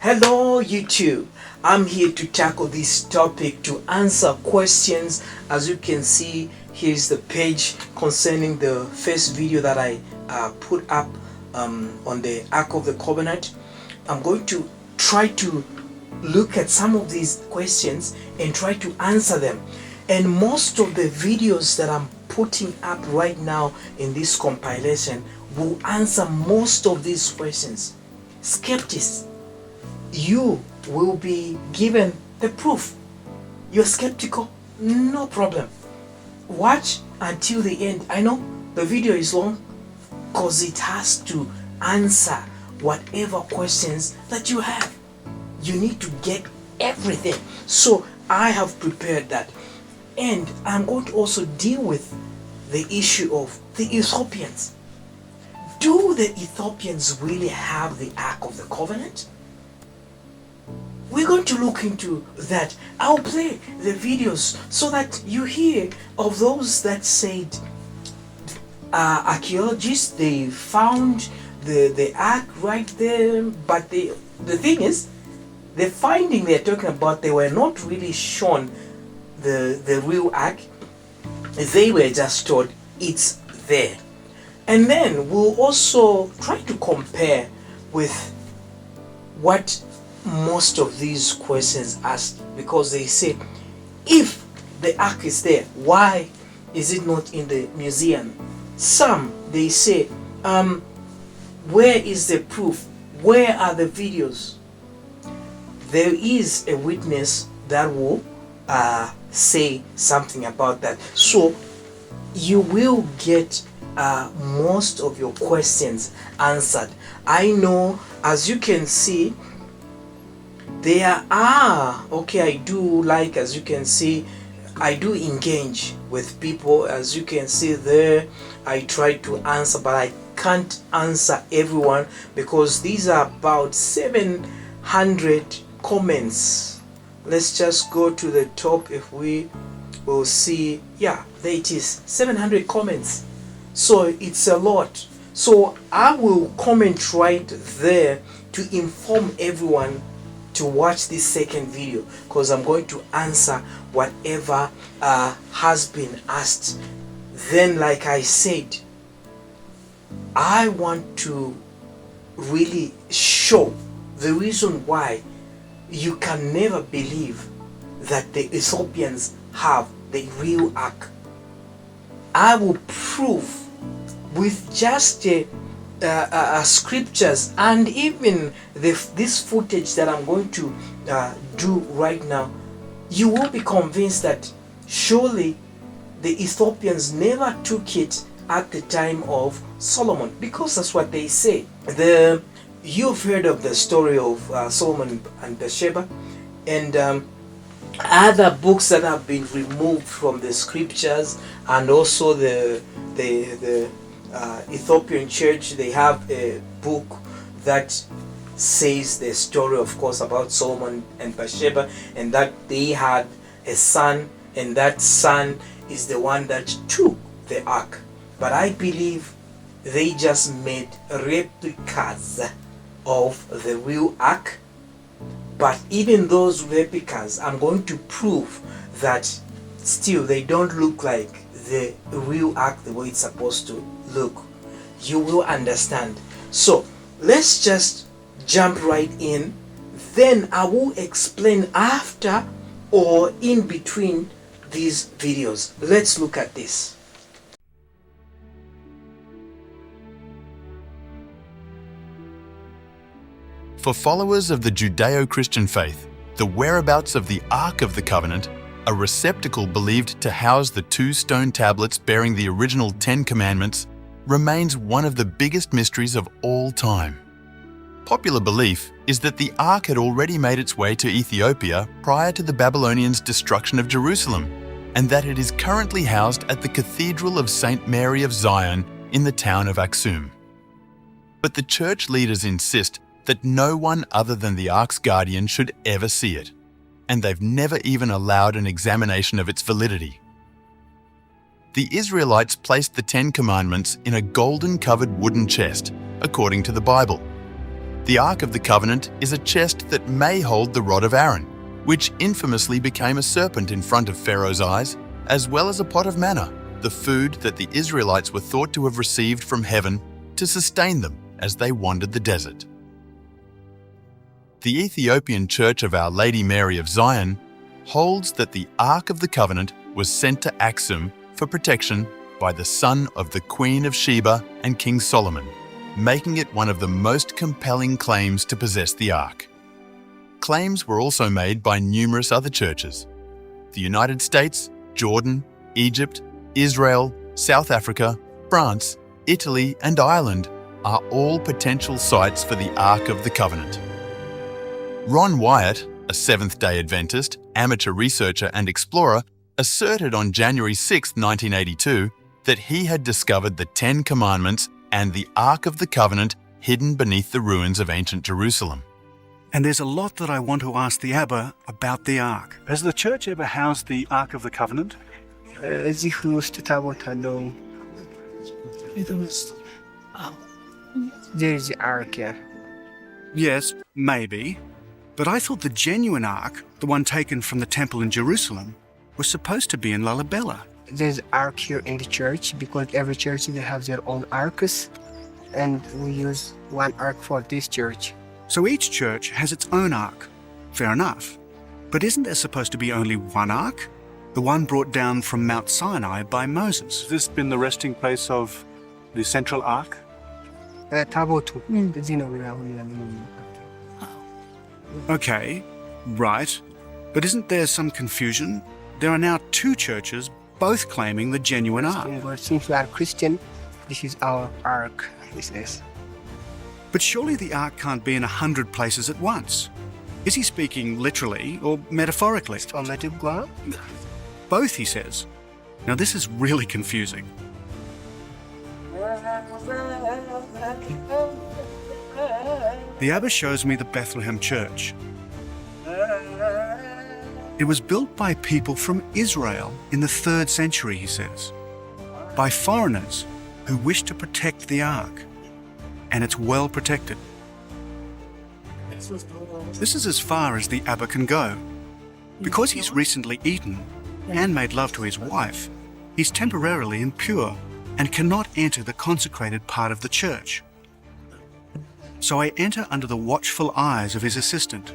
Hello YouTube, I'm here to tackle this topic, to answer questions. As you can see, here's the page concerning the first video that I put up on the Ark of the Covenant. I'm going to try to look at some of these questions and try to answer them. And most of the videos that I'm putting up right now in this compilation will answer most of these questions. Skeptics, you will be given the proof. You're skeptical? No problem. Watch until the end. I know the video is long because it has to answer whatever questions that you have. You need to get everything. So I have prepared that. And I'm going to also deal with the issue of the Ethiopians. Do the Ethiopians really have the Ark of the Covenant? We're going to look into that. I'll play the videos so that you hear of those that said archaeologists, they found the Ark right there, but the thing is, the finding they're talking about, they were not really shown the real Ark. They were just told it's there. And then we'll also try to compare with what most of these questions asked, because they say, if the Ark is there, why is it not in the museum? Some, they say, where is the proof? Where are the videos? There is a witness that will say something about that. So you will get most of your questions answered. I know, as you can see, there are, I do like, as you can see, I do engage with people. As you can see there, I try to answer, but I can't answer everyone because these are about 700 comments. Let's just go to the top. If we will see, yeah, there it is, 700 comments. So it's a lot. So I will comment right there to inform everyone to watch this second video, because I'm going to answer whatever has been asked. Then, like I said, I want to really show the reason why you can never believe that the Ethiopians have the real Ark. I will prove with just scriptures and even this footage that I'm going to do right now. You will be convinced that surely the Ethiopians never took it at the time of Solomon, because that's what they say. You've heard of the story of Solomon and Bathsheba, and other books that have been removed from the scriptures, and also the Ethiopian Church, they have a book that says the story, of course, about Solomon and Bathsheba, and that they had a son, and that son is the one that took the Ark. But I believe they just made replicas of the real Ark. But even those replicas, I'm going to prove that still they don't look like the real Ark the way it's supposed to look. You will understand. So let's just jump right in. Then I will explain after or in between these videos. Let's look at this. For followers of the Judeo-Christian faith, the whereabouts of the Ark of the Covenant, a receptacle believed to house the 2 stone tablets bearing the original 10 Commandments, remains one of the biggest mysteries of all time. Popular belief is that the Ark had already made its way to Ethiopia prior to the Babylonians' destruction of Jerusalem, and that it is currently housed at the Cathedral of St. Mary of Zion in the town of Aksum. But the church leaders insist that no one other than the Ark's guardian should ever see it, and they've never even allowed an examination of its validity. The Israelites placed the 10 Commandments in a golden-covered wooden chest, according to the Bible. The Ark of the Covenant is a chest that may hold the rod of Aaron, which infamously became a serpent in front of Pharaoh's eyes, as well as a pot of manna, the food that the Israelites were thought to have received from heaven to sustain them as they wandered the desert. The Ethiopian Church of Our Lady Mary of Zion holds that the Ark of the Covenant was sent to Aksum for protection by the son of the Queen of Sheba and King Solomon, making it one of the most compelling claims to possess the Ark. Claims were also made by numerous other churches. The United States, Jordan, Egypt, Israel, South Africa, France, Italy, and Ireland are all potential sites for the Ark of the Covenant. Ron Wyatt, a Seventh-day Adventist, amateur researcher and explorer, asserted on January 6, 1982, that he had discovered the Ten Commandments and the Ark of the Covenant hidden beneath the ruins of ancient Jerusalem. And there's a lot that I want to ask the Abba about the Ark. Has the church ever housed the Ark of the Covenant? እዚህ ውስጥ ታቦት አለው። There is the Ark, yeah. Yes, maybe. But I thought the genuine Ark, the one taken from the temple in Jerusalem, was supposed to be in Lalibela. There's Ark here in the church because every church they have their own arks, and we use one Ark for this church. So each church has its own Ark. Fair enough. But isn't there supposed to be only one Ark? The one brought down from Mount Sinai by Moses. Has this been the resting place of the central Ark? ታቦቱ እዚህ ነው አሁን ያለው። Okay, right. But isn't there some confusion? There are now two churches both claiming the genuine Ark. Since we are Christian, this is our Ark. This is. But surely the Ark can't be in 100 places at once. Is he speaking literally or metaphorically? Both, he says. Now this is really confusing. The Abba shows me the Bethlehem Church. It was built by people from Israel in the 3rd century, he says, by foreigners who wished to protect the Ark, and it's well protected. This is as far as the Abba can go. Because he's recently eaten and made love to his wife, he's temporarily impure and cannot enter the consecrated part of the church. So I enter under the watchful eyes of his assistant.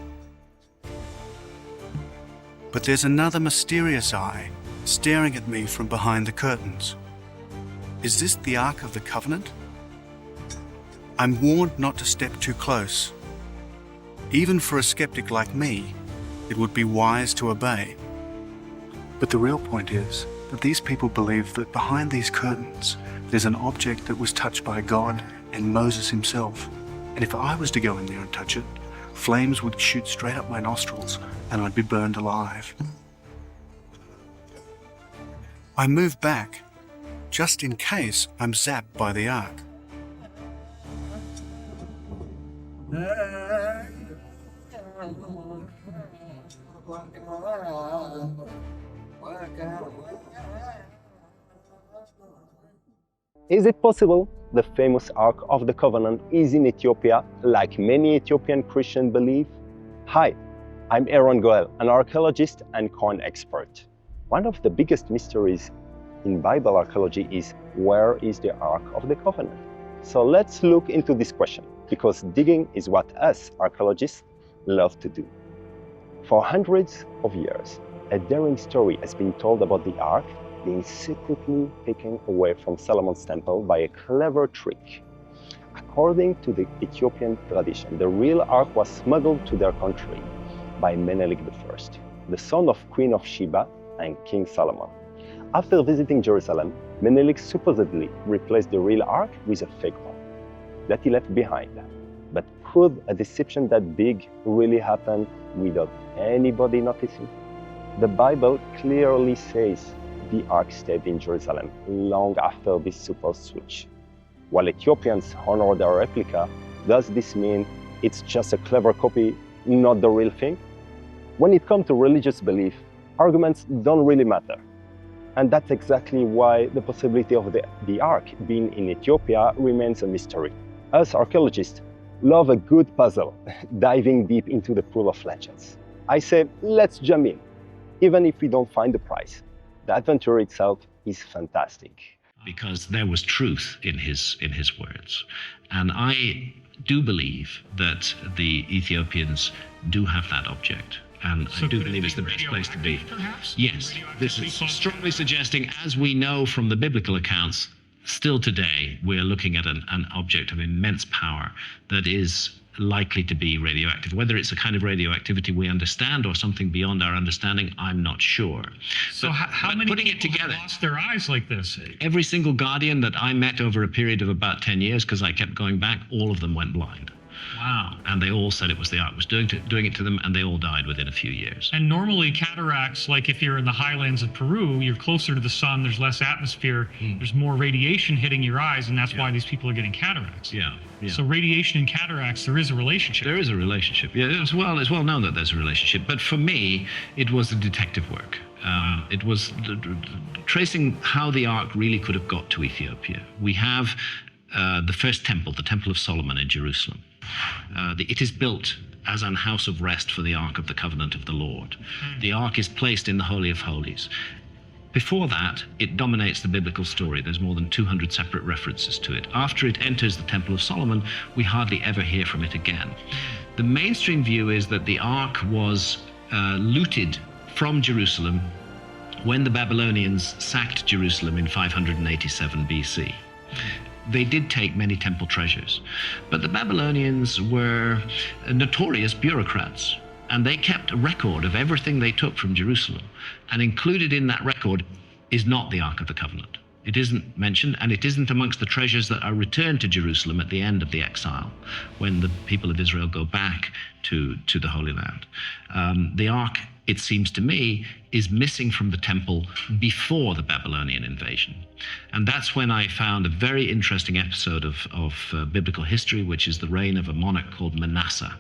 But there's another mysterious eye staring at me from behind the curtains. Is this the Ark of the Covenant? I'm warned not to step too close. Even for a skeptic like me, it would be wise to obey. But the real point is that these people believe that behind these curtains there's an object that was touched by God and Moses himself. And if I was to go in there and touch it, flames would shoot straight up my nostrils and I'd be burned alive. I move back, just in case I'm zapped by the Ark. Is it possible the famous Ark of the Covenant is in Ethiopia, like many Ethiopian Christians believe? Hi, I'm Aaron Goel, an archaeologist and coin expert. One of the biggest mysteries in Bible archaeology is, where is the Ark of the Covenant? So let's look into this question, because digging is what us archaeologists love to do. For hundreds of years, a daring story has been told about the Ark being secretly taken away from Solomon's temple by a clever trick. According to the Ethiopian tradition, the real Ark was smuggled to their country by Menelik I, the son of Queen of Sheba and King Solomon. After visiting Jerusalem, Menelik supposedly replaced the real Ark with a fake one that he left behind. But could a deception that big really happen without anybody noticing? The Bible clearly says the Ark stayed in Jerusalem long after this supposed switch. While Ethiopians honor their replica, does this mean it's just a clever copy, not the real thing? When it comes to religious belief, arguments don't really matter. And that's exactly why the possibility of the Ark being in Ethiopia remains a mystery. Us archaeologists love a good puzzle, diving deep into the pool of legends. I say, let's jump in, even if we don't find the prize. The adventure itself is fantastic. Because there was truth in his words. And I do believe that the Ethiopians do have that object. And So I do could it believe be it's the best place to be. radioactive, perhaps? Yes, this is strongly suggesting, as we know from the biblical accounts, still today we're looking at an object of immense power that is likely to be radioactive. Whether it's a kind of radioactivity we understand or something beyond our understanding, I'm not sure. So But- how but many putting it people together, have lost their eyes like this? every single guardian that I met over a period of about 10 years, because I kept going back, all of them went blind. Wow. And they all said it was the ark was doing it to them, and they all died within a few years. And normally cataracts, like if you're in the highlands of Peru, you're closer to the sun, there's less atmosphere, there's more radiation hitting your eyes, and that's why these people are getting cataracts. Yeah. So radiation and cataracts, there is a relationship. There is a relationship. Yeah, it's well known that there's a relationship. But for me, it was the detective work. It was tracing how the ark really could have got to Ethiopia. We have the first temple, the Temple of Solomon in Jerusalem. It is built as an house of rest for the Ark of the Covenant of the Lord. The Ark is placed in the Holy of Holies. Before that, it dominates the biblical story. There's more than 200 separate references to it. After it enters the Temple of Solomon, we hardly ever hear from it again. The mainstream view is that the Ark was looted from Jerusalem when the Babylonians sacked Jerusalem in 587 BC. They did take many temple treasures, but the Babylonians were notorious bureaucrats, and they kept a record of everything they took from Jerusalem, and included in that record is not the Ark of the Covenant. It isn't mentioned, and it isn't amongst the treasures that are returned to Jerusalem at the end of the exile, when the people of Israel go back to the Holy Land. The Ark, it seems to me, is missing from the temple before the Babylonian invasion. And that's when I found a very interesting episode of biblical history, which is the reign of a monarch called Manasseh,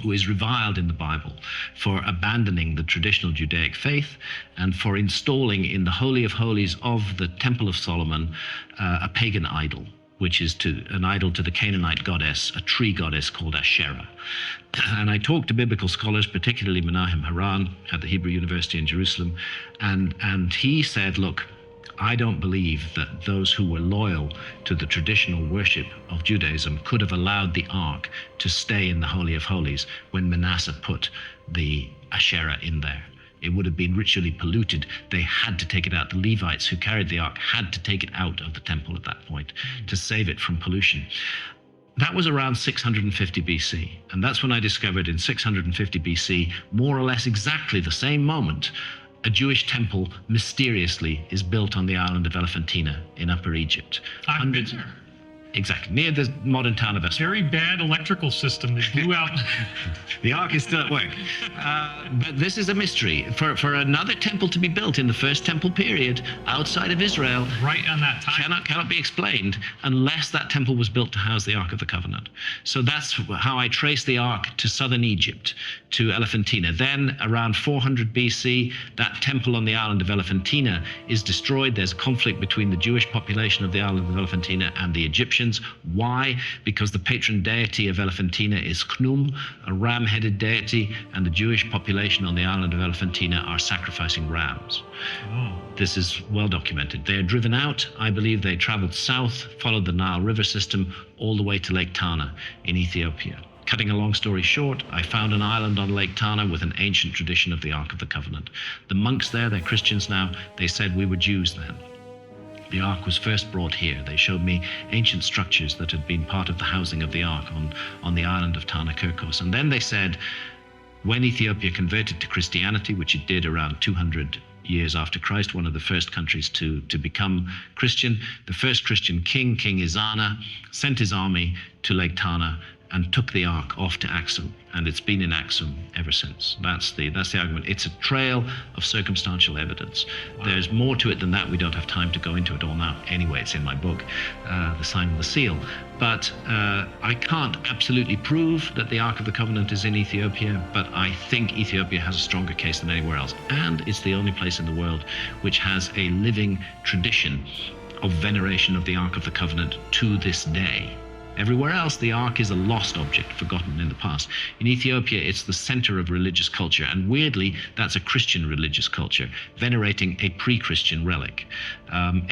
who is reviled in the Bible for abandoning the traditional Judaic faith and for installing in the Holy of Holies of the Temple of Solomon a pagan idol, which is an idol to the Canaanite goddess, a tree goddess called Asherah. And I talked to biblical scholars, particularly Menahem Haran at the Hebrew University in Jerusalem, and he said, look, I don't believe that those who were loyal to the traditional worship of Judaism could have allowed the Ark to stay in the Holy of Holies when Manasseh put the Asherah in there. It would have been ritually polluted. They had to take it out. The Levites who carried the Ark had to take it out of the temple at that point to save it from pollution. That was around 650 BC. And that's when I discovered in 650 BC, more or less exactly the same moment, a Jewish temple mysteriously is built on the island of Elephantina in Upper Egypt. I've been there. Exactly, near the modern town of Esfa. Very bad electrical system that blew out. The Ark is still at work. But this is a mystery. For another temple to be built in the first temple period outside of Israel, Right on that time. cannot be explained unless that temple was built to house the Ark of the Covenant. So that's how I trace the Ark to southern Egypt, to Elephantina. Then around 400 BC, that temple on the island of Elephantina is destroyed. There's a conflict between the Jewish population of the island of Elephantina and the Egyptians. Why? Because the patron deity of Elephantina is Khnum, a ram-headed deity, and the Jewish population on the island of Elephantina are sacrificing rams. This is well documented. They are driven out. I believe they traveled south, followed the Nile River system, all the way to Lake Tana in Ethiopia. Cutting a long story short, I found an island on Lake Tana with an ancient tradition of the Ark of the Covenant. The monks there, they're Christians now, they said we were Jews then. The Ark was first brought here. They showed me ancient structures that had been part of the housing of the Ark on the island of Tana Kirkos. And then they said, when Ethiopia converted to Christianity, which it did around 200 years after Christ, one of the first countries to become Christian, the first Christian king, King Izana, sent his army to Lake Tana and took the Ark off to Axum, and it's been in Axum ever since. That's the argument. It's a trail of circumstantial evidence. Wow. There's more to it than that. We don't have time to go into it all now. Anyway, it's in my book, The Sign of the Seal. But I can't absolutely prove that the Ark of the Covenant is in Ethiopia, but I think Ethiopia has a stronger case than anywhere else. And it's the only place in the world which has a living tradition of veneration of the Ark of the Covenant to this day. Everywhere else, the ark is a lost object, forgotten in the past. In Ethiopia, it's the center of religious culture, and weirdly, that's a Christian religious culture, venerating a pre-Christian relic.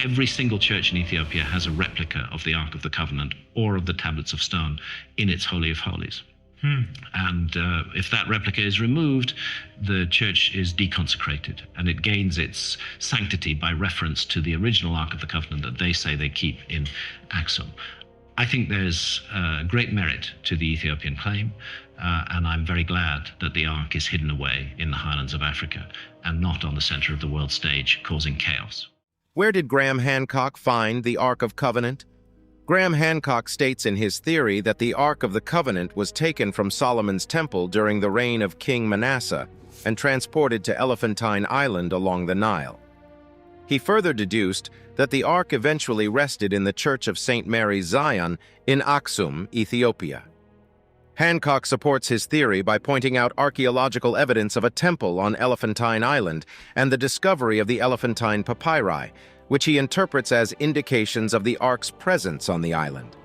Every single church in Ethiopia has a replica of the Ark of the Covenant or of the tablets of stone in its Holy of Holies. And if that replica is removed, the church is deconsecrated, and it gains its sanctity by reference to the original Ark of the Covenant that they say they keep in Axum. I think there's great merit to the Ethiopian claim, and I'm very glad that the Ark is hidden away in the highlands of Africa and not on the center of the world stage, causing chaos. Where did Graham Hancock find the Ark of Covenant? Graham Hancock states in his theory that the Ark of the Covenant was taken from Solomon's temple during the reign of King Manasseh and transported to Elephantine Island along the Nile. He further deduced that the Ark eventually rested in the Church of St. Mary Zion in Axum, Ethiopia. Hancock supports his theory by pointing out archaeological evidence of a temple on Elephantine Island and the discovery of the Elephantine papyri, which he interprets as indications of the Ark's presence on the island.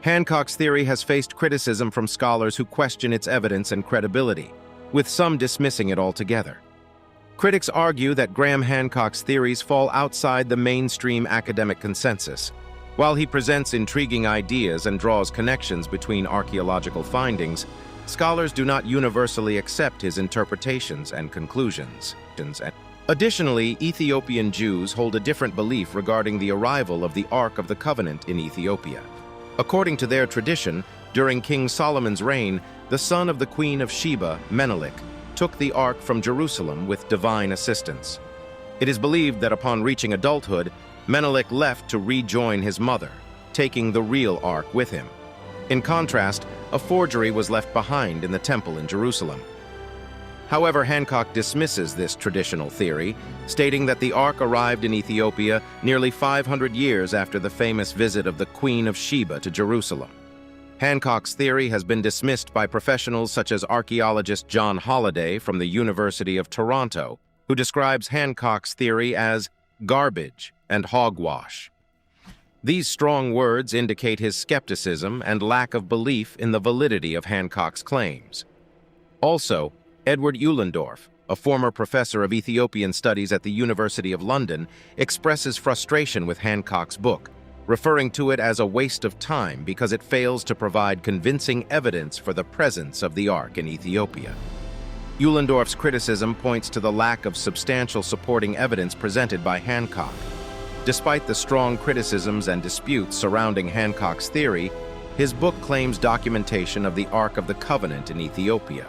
Hancock's theory has faced criticism from scholars who question its evidence and credibility, with some dismissing it altogether. Critics argue that Graham Hancock's theories fall outside the mainstream academic consensus. While he presents intriguing ideas and draws connections between archaeological findings, scholars do not universally accept his interpretations and conclusions. Additionally, Ethiopian Jews hold a different belief regarding the arrival of the Ark of the Covenant in Ethiopia. According to their tradition, during King Solomon's reign, the son of the Queen of Sheba, Menelik, took the Ark from Jerusalem with divine assistance. It is believed that upon reaching adulthood, Menelik left to rejoin his mother, taking the real Ark with him. In contrast, a forgery was left behind in the temple in Jerusalem. However, Hancock dismisses this traditional theory, stating that the Ark arrived in Ethiopia nearly 500 years after the famous visit of the Queen of Sheba to Jerusalem. Hancock's theory has been dismissed by professionals such as archaeologist John Holliday from the University of Toronto, who describes Hancock's theory as garbage and hogwash. These strong words indicate his skepticism and lack of belief in the validity of Hancock's claims. Also, Edward Uhlendorf, a former professor of Ethiopian studies at the University of London, expresses frustration with Hancock's book, referring to it as a waste of time because it fails to provide convincing evidence for the presence of the Ark in Ethiopia. Uhlendorf's criticism points to the lack of substantial supporting evidence presented by Hancock. Despite the strong criticisms and disputes surrounding Hancock's theory, his book claims documentation of the Ark of the Covenant in Ethiopia.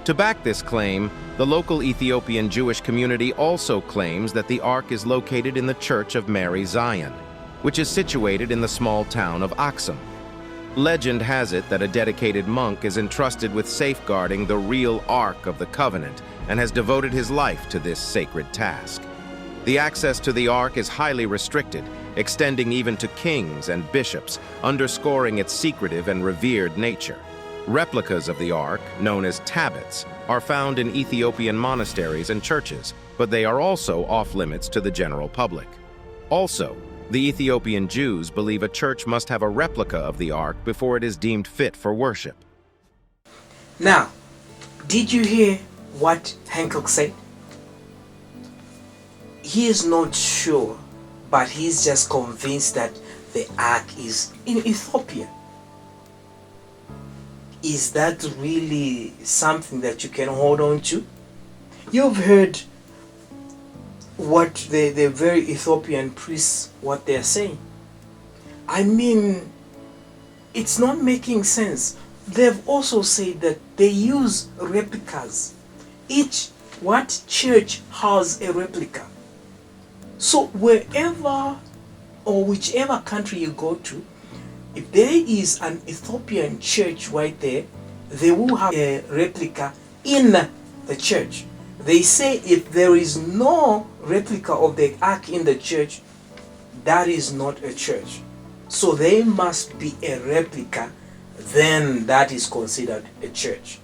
To back this claim, the local Ethiopian Jewish community also claims that the Ark is located in the Church of Mary Zion, which is situated in the small town of Axum. Legend has it that a dedicated monk is entrusted with safeguarding the real Ark of the Covenant and has devoted his life to this sacred task. The access to the Ark is highly restricted, extending even to kings and bishops, underscoring its secretive and revered nature. Replicas of the Ark, known as tablets, are found in Ethiopian monasteries and churches, but they are also off-limits to the general public. Also, the Ethiopian Jews believe a church must have a replica of the Ark before it is deemed fit for worship. Now, did you hear what Hancock said? He is not sure, but he's just convinced that the Ark is in Ethiopia. Is that really something that you can hold on to? You've heard what the very Ethiopian priests, what they're saying. I mean, it's not making sense. They've also said that they use replicas. What church has a replica? So wherever or whichever country you go to, if there is an Ethiopian church right there, they will have a replica in the church. They say if there is no replica of the Ark in the church, that is not a church. So there must be a replica, then that is considered a church.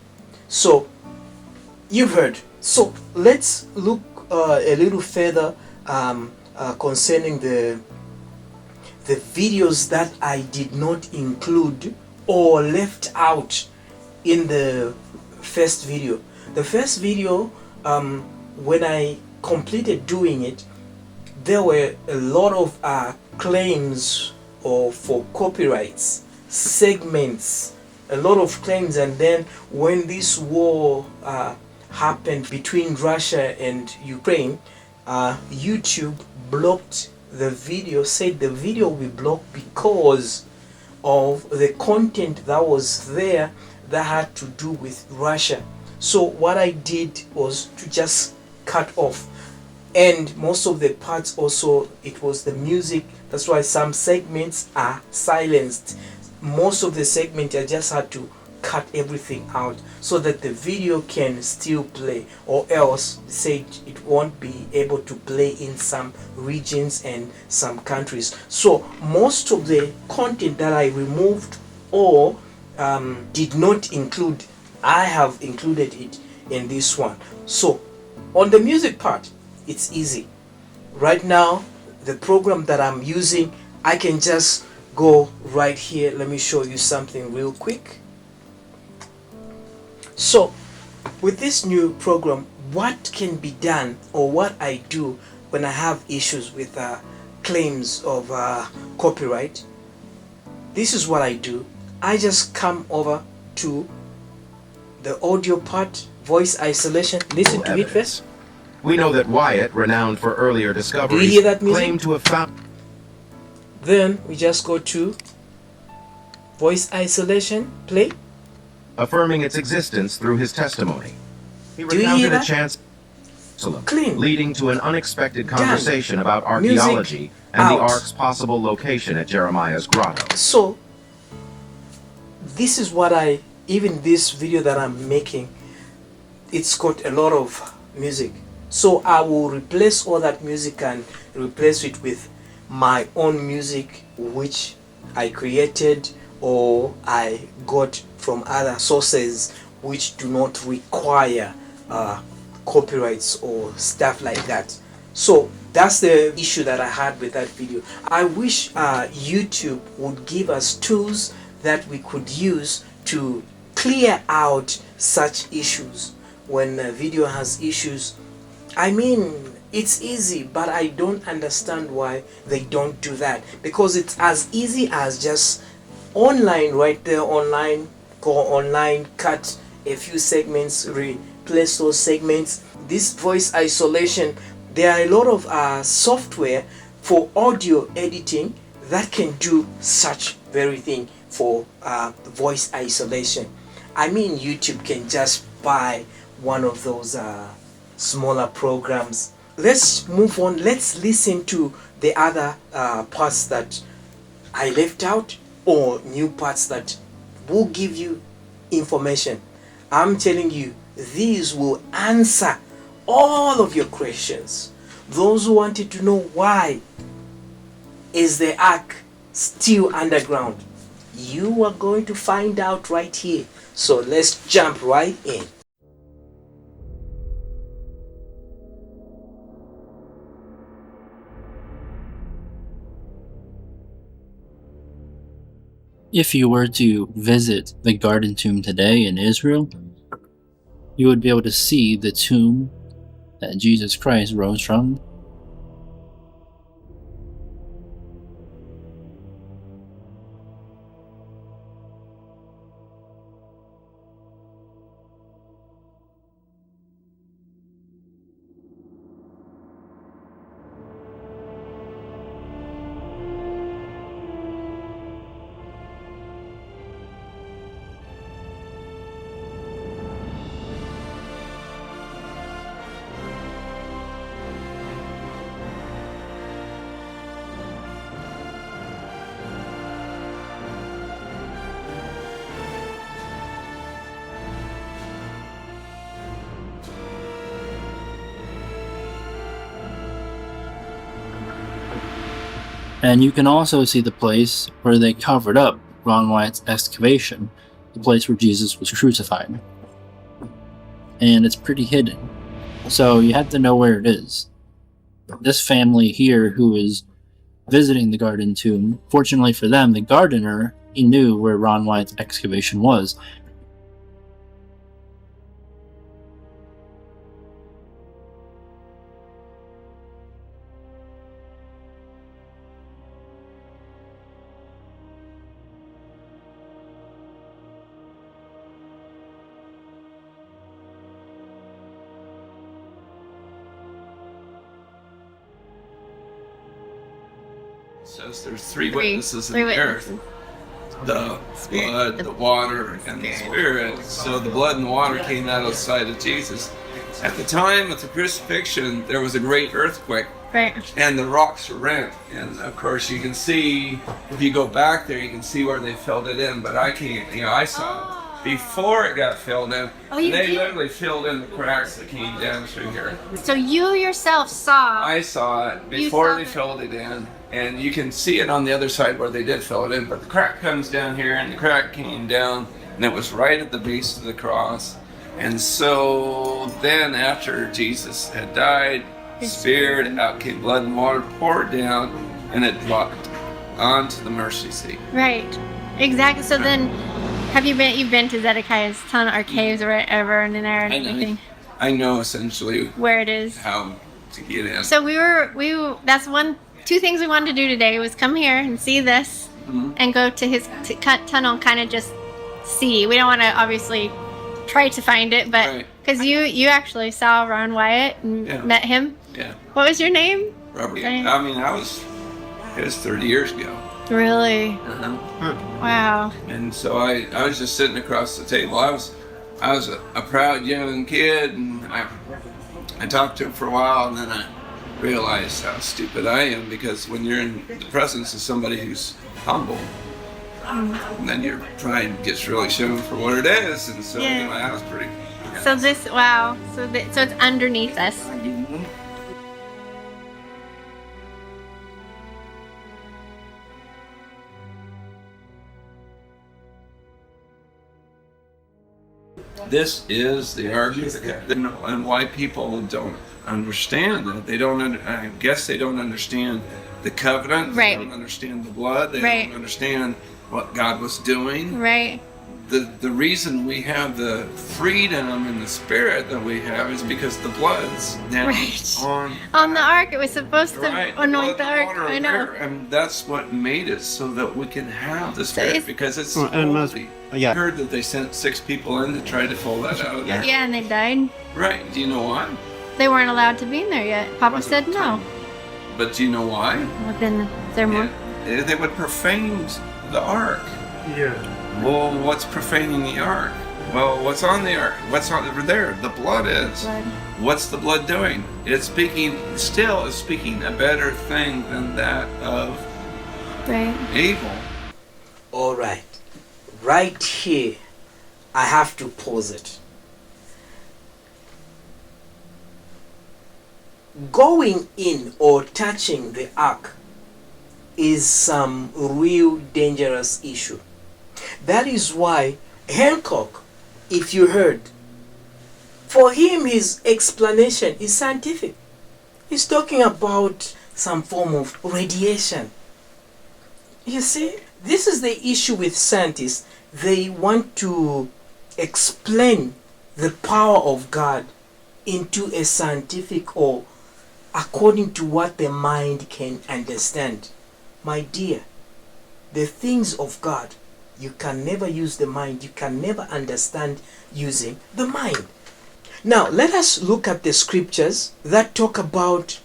So you've heard. So let's look a little further concerning the videos that I did not include or left out in the first video. The first video, when I completed doing it, there were a lot of claims for copyrights, segments, a lot of claims. And then when this war happened between Russia and Ukraine, YouTube blocked the video, said the video will be blocked because of the content that was there that had to do with Russia. So what I did was to just cut off, and most of the parts also, it was the music. That's why some segments are silenced. Most of the segment I just had to cut everything out so that the video can still play, or else say it won't be able to play in some regions and some countries. So most of the content that I removed or did not include, I have included it in this one. So on the music part, it's easy. Right now, the program that I'm using, I can just go right here. Let me show you something real quick. So with this new program, what can be done, or what I do when I have issues with claims of copyright, this is what I do. I just come over to the audio part, voice isolation. Listen to it first. We know that Wyatt, renowned for earlier discoveries, Do you hear that music? claimed to have found... Then we just go to voice isolation, play. affirming its existence through his testimony. He Do you hear recounted a that? chance Clean. leading to an unexpected Done. conversation about Music archaeology and the out. Ark's possible location at Jeremiah's grotto. So this is what even this video that I'm making, it's got a lot of music. So I will replace all that music and replace it with my own music, which I created or I got from other sources which do not require copyrights or stuff like that. So that's the issue that I had with that video. I wish YouTube would give us tools that we could use to clear out such issues. When a video has issues, I mean, it's easy, but I don't understand why they don't do that, because it's as easy as just online, right there, online, go online, cut a few segments, replace those segments. This voice isolation, there are a lot of software for audio editing that can do such very thing for voice isolation. I mean, YouTube can just buy one of those smaller programs. Let's move on. Let's listen to the other parts that I left out, or new parts that will give you information. I'm telling you, these will answer all of your questions. Those who wanted to know why is the ark still underground, you are going to find out right here. So let's jump right in. If you were to visit the Garden Tomb today in Israel, you would be able to see the tomb that Jesus Christ rose from. And you can also see the place where they covered up Ron Wyatt's excavation, the place where Jesus was crucified. And it's pretty hidden, so you have to know where it is. This family here, who is visiting the garden tomb. Fortunately for them, the gardener, he knew where Ron Wyatt's excavation was. Says there's three witnesses in the earth: the blood, the water, and the spirit. So the blood and the water came out of the side of Jesus. At the time of the crucifixion, there was a great earthquake, and the rocks were rent. And of course, you can see, if you go back there, you can see where they filled it in. But I can't, I saw it before it got filled in. They literally filled in the cracks that came down through here. So you yourself saw? I saw it before they filled it in. And you can see it on the other side where they did fill it in, but the crack comes down here, and the crack came down, and it was right at the base of the cross. And so then after Jesus had died, Spirit, out came blood and water, poured down, and it dropped onto the mercy seat. Right, exactly. So then, you've been to Zedekiah's tunnel or caves or whatever in there and everything? I know essentially where it is, how to get in. So that's two things we wanted to do today was come here and see this, and go to his tunnel and kind of just see. We don't want to obviously try to find it, but because you actually saw Ron Wyatt and met him. Yeah. What was your name? Robert. I mean, it was 30 years ago. Really? Wow. And so I was just sitting across the table. I was a proud young kid, and I talked to him for a while, and then I realized how stupid I am, because when you're in the presence of somebody who's humble, and then your pride gets really shown for what it is, and so that was pretty. So this, wow, so it's underneath us. This is the Ark of the Covenant, and why people don't understand that. I guess they don't understand the covenant. They don't understand the blood. They don't understand what God was doing. Right. The reason we have the freedom and the spirit that we have is because the blood's down on the ark. It was supposed to anoint the ark. I know. And that's what made it so that we can have the spirit, because it's holy. I heard that they sent 6 people in to try to pull that out of there. Yeah, and they died. Right. Do you know why? They weren't allowed to be in there yet. Papa said no. But do you know why? Within their more. They would profane the ark. Yeah. Well, what's profaning the ark? Well, what's on the ark? What's on there? The blood is. What's the blood doing? It's speaking a better thing than that of Abel. All right. Right here, I have to pause it. Going in or touching the ark is some real dangerous issue. That is why Hancock, if you heard, for him his explanation is scientific. He's talking about some form of radiation. You see, this is the issue with scientists. They want to explain the power of God into a scientific or according to what the mind can understand. My dear, the things of God, you can never use the mind. You can never understand using the mind. Now, let us look at the scriptures that talk about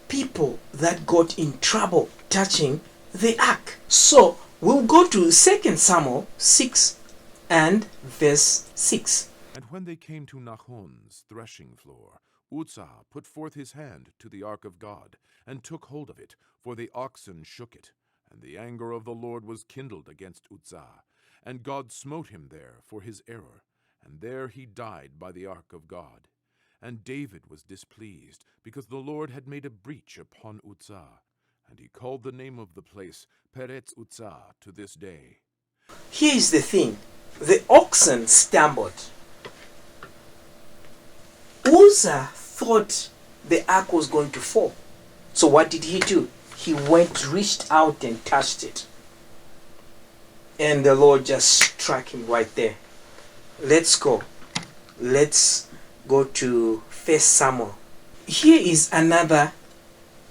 people that got in trouble touching the ark. So, we'll go to 2 Samuel 6 and verse 6. And when they came to Nahon's threshing floor, Uzzah put forth his hand to the ark of God, and took hold of it, for the oxen shook it. And the anger of the Lord was kindled against Uzzah, and God smote him there for his error, and there he died by the ark of God. And David was displeased, because the Lord had made a breach upon Uzzah, and he called the name of the place Peretz Uzzah to this day. Here is the thing. The oxen stumbled. Uzzah thought the ark was going to fall. So what did he do? he reached out and touched it. And the Lord just struck him right there. Let's go. Let's go to 1 Samuel. Here is another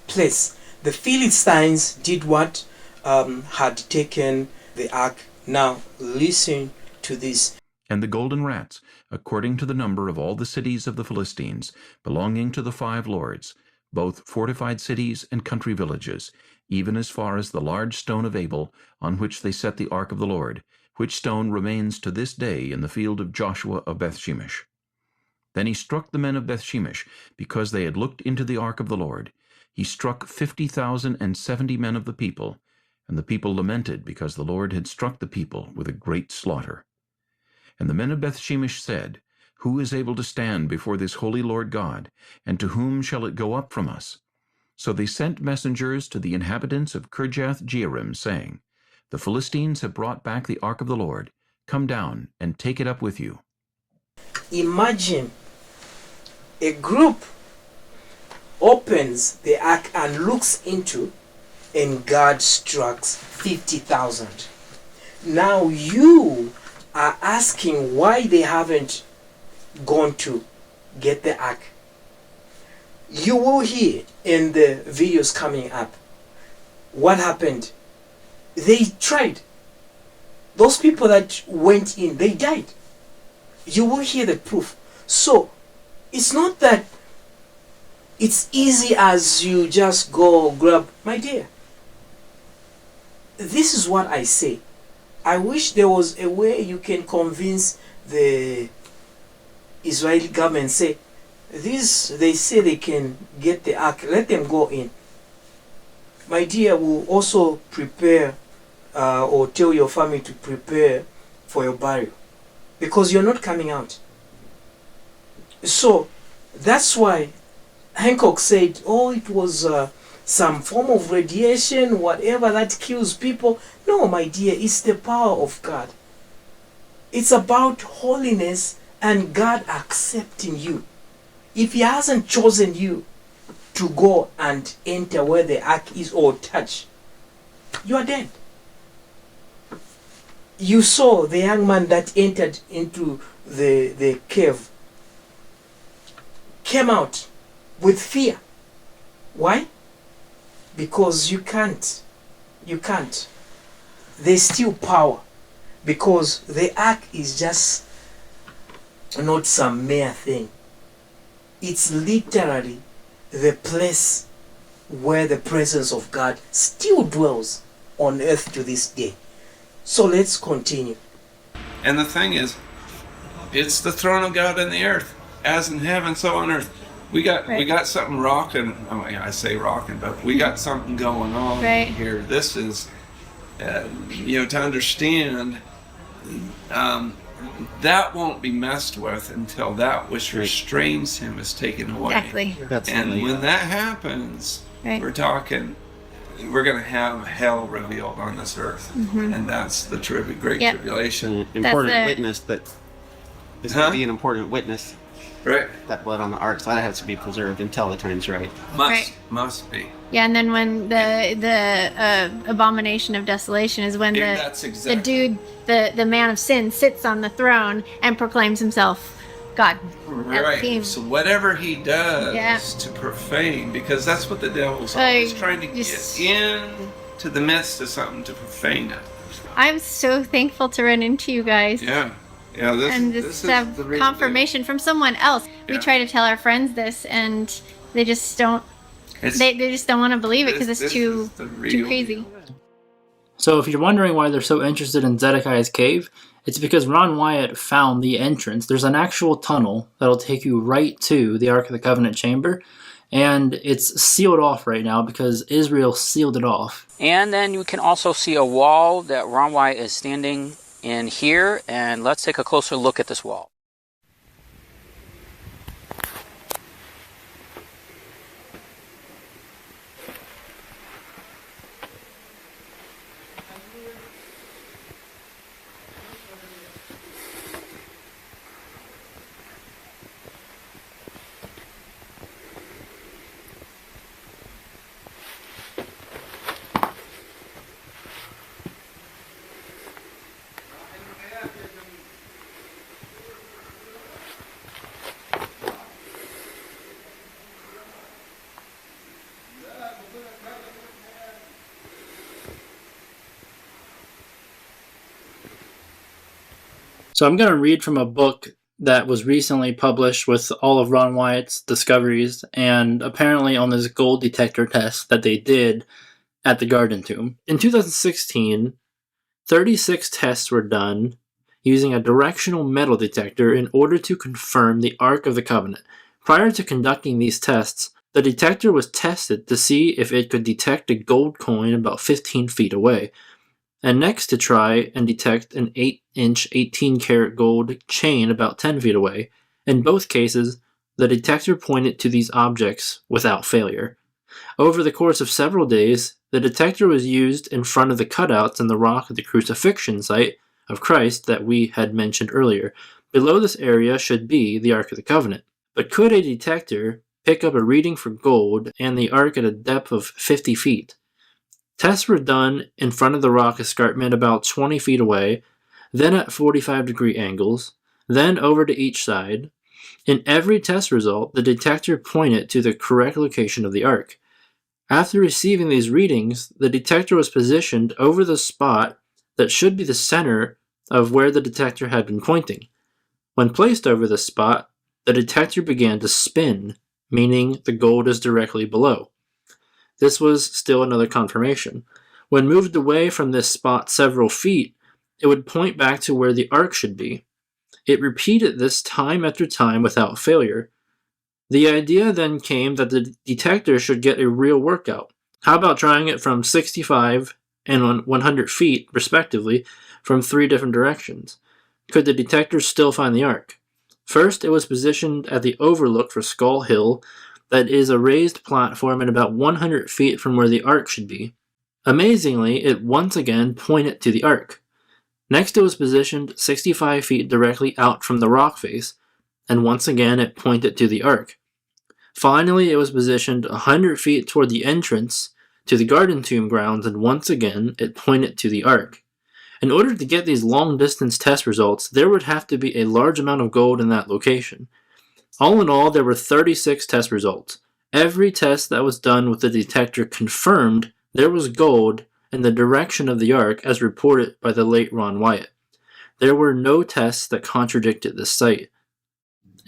place. The Philistines did what? Had taken the ark. Now listen to this. And the golden rats, according to the number of all the cities of the Philistines, belonging to the 5 lords, both fortified cities and country villages, even as far as the large stone of Abel, on which they set the ark of the Lord, which stone remains to this day in the field of Joshua of Bethshemesh. Then he struck the men of Bethshemesh, because they had looked into the ark of the Lord. He struck 50,070 men of the people, and the people lamented, because the Lord had struck the people with a great slaughter. And the men of Bethshemesh said, Who is able to stand before this holy Lord God, and to whom shall it go up from us? So they sent messengers to the inhabitants of Kirjath-jearim, saying, The Philistines have brought back the ark of the Lord. Come down and take it up with you. Imagine a group opens the ark and looks into, and God strikes 50,000. Now you are asking why they haven't gone to get the ark. You will hear in the videos coming up what happened. They tried. Those people that went in, they died. You will hear the proof. So it's not that it's easy as you just go grab. My dear, this is what I say. I wish there was a way you can convince the Israeli government, say, this, they say they can get the ark, let them go in. My dear, will also prepare or tell your family to prepare for your burial, because you're not coming out. So that's why Hancock said, oh, it was some form of radiation, whatever that kills people. No, my dear, it's the power of God. It's about holiness and God accepting you. If he hasn't chosen you to go and enter where the ark is or touch, you are dead. You saw the young man that entered into the cave, came out with fear. Why? Because you can't. You can't. There's still power, because the ark is just not some mere thing. It's literally the place where the presence of God still dwells on earth to this day. So let's continue. And the thing is, it's the throne of God in the earth, as in heaven, so on earth. We got something rocking. I say rocking, but we got something going on here. This is, to understand, that won't be messed with until that which restrains him is taken away. Exactly. And when that happens, we're going to have hell revealed on this earth. Mm-hmm. And that's the great tribulation. Important witness that is going to be an important witness. Right. That blood on the ark, so that has to be preserved until the time's right. Must be. Yeah, and then when the abomination of desolation is when the dude, the man of sin, sits on the throne and proclaims himself God. Right. So whatever he does to profane, because that's what the devil's always trying to get into the midst of something to profane it. I'm so thankful to run into you guys. Yeah. Yeah, this is have confirmation from someone else. We try to tell our friends this, and they just don't. They just don't want to believe it because it's too crazy. So if you're wondering why they're so interested in Zedekiah's cave, it's because Ron Wyatt found the entrance. There's an actual tunnel that'll take you right to the Ark of the Covenant chamber, and it's sealed off right now because Israel sealed it off. And then you can also see a wall that Ron Wyatt is standing in here, and let's take a closer look at this wall. So I'm going to read from a book that was recently published with all of Ron Wyatt's discoveries, and apparently on this gold detector test that they did at the Garden Tomb. In 2016, 36 tests were done using a directional metal detector in order to confirm the Ark of the Covenant. Prior to conducting these tests, the detector was tested to see if it could detect a gold coin about 15 feet away, and next to try and detect an 8-inch 18-karat gold chain about 10 feet away. In both cases, the detector pointed to these objects without failure. Over the course of several days, the detector was used in front of the cutouts in the rock of the crucifixion site of Christ that we had mentioned earlier. Below this area should be the Ark of the Covenant. But could a detector pick up a reading for gold and the Ark at a depth of 50 feet? Tests were done in front of the rock escarpment about 20 feet away, then at 45-degree angles, then over to each side. In every test result, the detector pointed to the correct location of the Ark. After receiving these readings, the detector was positioned over the spot that should be the center of where the detector had been pointing. When placed over this spot, the detector began to spin, meaning the gold is directly below. This was still another confirmation. When moved away from this spot several feet, it would point back to where the Ark should be. It repeated this time after time without failure. The idea then came that the detector should get a real workout. How about trying it from 65 and 100 feet, respectively, from 3 different directions? Could the detector still find the Ark? First, it was positioned at the overlook for Skull Hill, that is a raised platform at about 100 feet from where the Ark should be. Amazingly, it once again pointed to the Ark. Next, it was positioned 65 feet directly out from the rock face, and once again it pointed to the Ark. Finally, it was positioned 100 feet toward the entrance to the Garden Tomb grounds, and once again it pointed to the Ark. In order to get these long-distance test results, there would have to be a large amount of gold in that location. All in all, there were 36 test results. Every test that was done with the detector confirmed there was gold in the direction of the Ark as reported by the late Ron Wyatt. There were no tests that contradicted this site.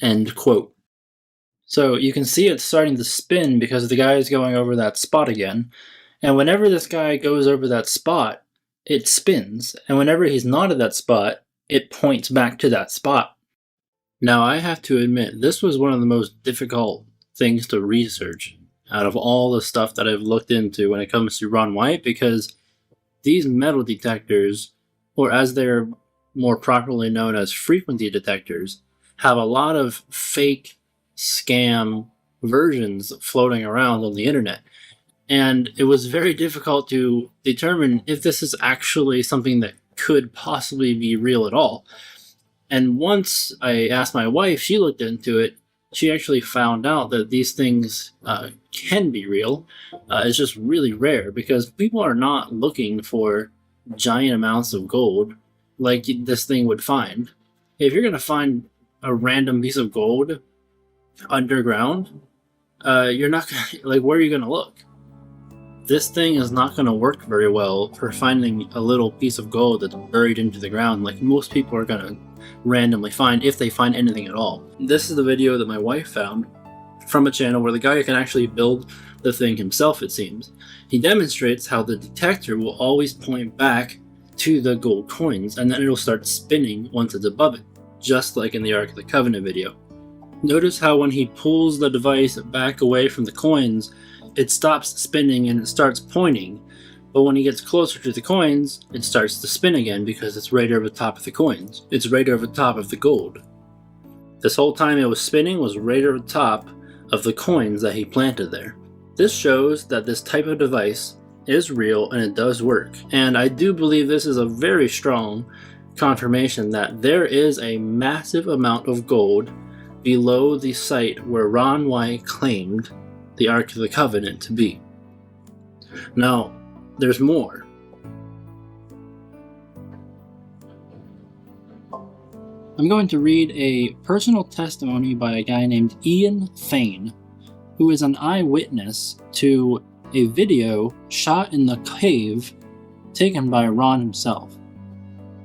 End quote. So you can see it's starting to spin because the guy is going over that spot again. And whenever this guy goes over that spot, it spins. And whenever he's not at that spot, it points back to that spot. Now, I have to admit, this was one of the most difficult things to research out of all the stuff that I've looked into when it comes to Ron Wyatt, because these metal detectors, or as they're more properly known as frequency detectors, have a lot of fake scam versions floating around on the internet. And it was very difficult to determine if this is actually something that could possibly be real at all. And once I asked my wife, she looked into it, she actually found out that these things can be real. It's just really rare because people are not looking for giant amounts of gold like this thing would find. If you're going to find a random piece of gold underground, you're not going to, like, where are you going to look? This thing is not going to work very well for finding a little piece of gold that's buried into the ground like most people are going to randomly find, if they find anything at all. This is the video that my wife found from a channel where the guy can actually build the thing himself, it seems. He demonstrates how the detector will always point back to the gold coins, and then it'll start spinning once it's above it, just like in the Ark of the Covenant video. Notice how when he pulls the device back away from the coins, it stops spinning and it starts pointing, but when he gets closer to the coins, it starts to spin again because it's right over top of the coins. It's right over top of the gold. This whole time it was spinning was right over top of the coins that he planted there. This shows that this type of device is real and it does work. And I do believe this is a very strong confirmation that there is a massive amount of gold below the site where Ron Wyatt claimed the Ark of the Covenant to be. Now, there's more. I'm going to read a personal testimony by a guy named Ian Fain, who is an eyewitness to a video shot in the cave taken by Ron himself.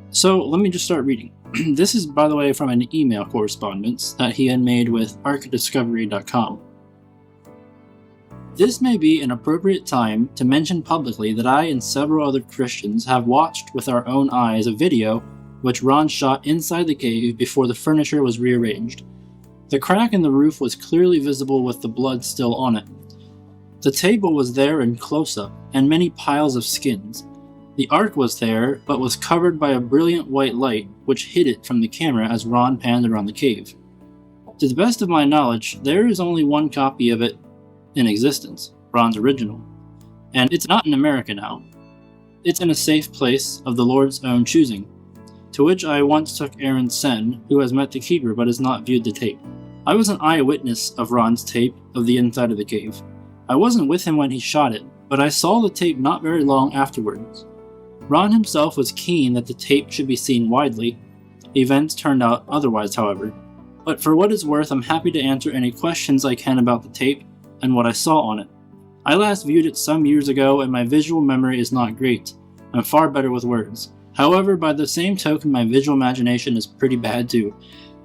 So let me just start reading. This is, by the way, from an email correspondence that he had made with arkdiscovery.com. This may be an appropriate time to mention publicly that I and several other Christians have watched with our own eyes a video which Ron shot inside the cave before the furniture was rearranged. The crack in the roof was clearly visible with the blood still on it. The table was there in close-up, and many piles of skins. The ark was there, but was covered by a brilliant white light, which hid it from the camera as Ron panned around the cave. To the best of my knowledge, there is only one copy of it in existence, Ron's original, and it's not in America now. It's in a safe place of the Lord's own choosing, to which I once took Aaron Sen, who has met the keeper but has not viewed the tape. I was an eyewitness of Ron's tape of the inside of the cave. I wasn't with him when he shot it, but I saw the tape not very long afterwards. Ron himself was keen that the tape should be seen widely. Events turned out otherwise, however. But for what it's worth, I'm happy to answer any questions I can about the tape and what I saw on it. I last viewed it some years ago, and my visual memory is not great. I'm far better with words. However, by the same token, my visual imagination is pretty bad too,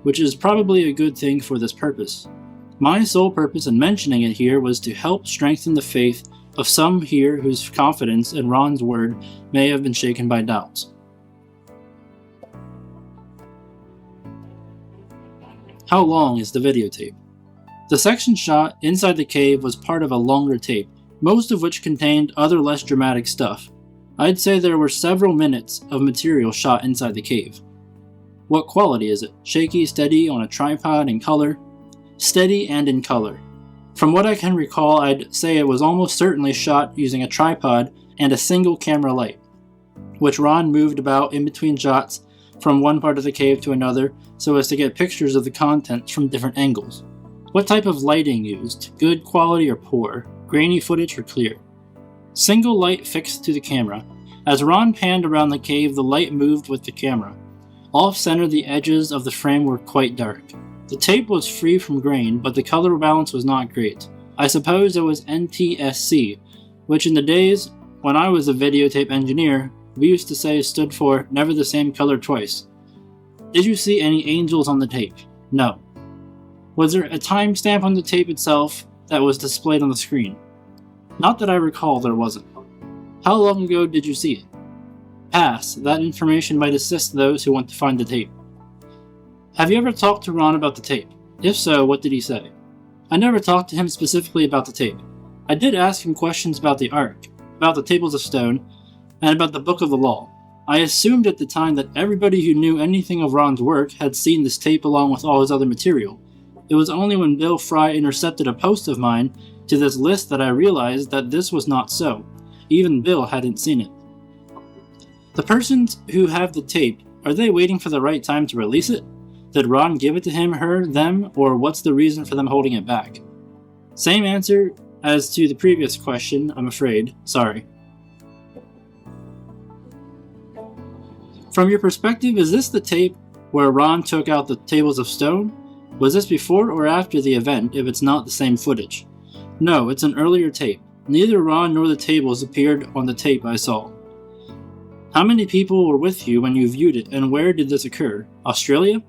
which is probably a good thing for this purpose. My sole purpose in mentioning it here was to help strengthen the faith of some here whose confidence in Ron's word may have been shaken by doubts. How long is the videotape? The section shot inside the cave was part of a longer tape, most of which contained other less dramatic stuff. I'd say there were several minutes of material shot inside the cave. What quality is it? Shaky, steady, on a tripod, in color? Steady and in color. From what I can recall, I'd say it was almost certainly shot using a tripod and a single camera light, which Ron moved about in between shots from one part of the cave to another so as to get pictures of the contents from different angles. What type of lighting used? Good quality or poor? Grainy footage or clear? Single light fixed to the camera. As Ron panned around the cave, the light moved with the camera. Off-center, the edges of the frame were quite dark. The tape was free from grain, but the color balance was not great. I suppose it was NTSC, which in the days when I was a videotape engineer, we used to say stood for never the same color twice. Did you see any angels on the tape? No. Was there a timestamp on the tape itself that was displayed on the screen? Not that I recall there wasn't. How long ago did you see it? Pass. That information might assist those who want to find the tape. Have you ever talked to Ron about the tape? If so, what did he say? I never talked to him specifically about the tape. I did ask him questions about the Ark, about the tables of stone, and about the Book of the Law. I assumed at the time that everybody who knew anything of Ron's work had seen this tape along with all his other material. It was only when Bill Fry intercepted a post of mine to this list that I realized that this was not so. Even Bill hadn't seen it. The persons who have the tape, are they waiting for the right time to release it? Did Ron give it to him, her, them, or what's the reason for them holding it back? Same answer as to the previous question, I'm afraid. Sorry. From your perspective, is this the tape where Ron took out the tables of stone? Was this before or after the event, if it's not the same footage? No, it's an earlier tape. Neither Ron nor the tables appeared on the tape I saw. How many people were with you when you viewed it, and where did this occur? Australia?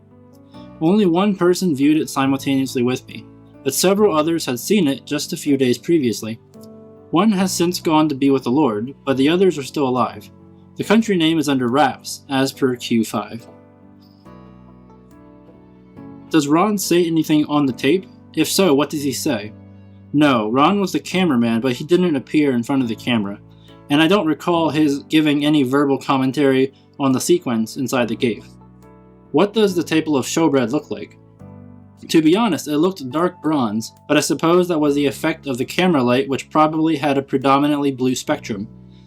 Only one person viewed it simultaneously with me, but several others had seen it just a few days previously. One has since gone to be with the Lord, but the others are still alive. The country name is under wraps, as per Q5. Does Ron say anything on the tape? If so, what does he say? No, Ron was the cameraman, but he didn't appear in front of the camera, and I don't recall his giving any verbal commentary on the sequence inside the cave. What does the table of showbread look like? To be honest, it looked dark bronze, but I suppose that was the effect of the camera light, which probably had a predominantly blue spectrum.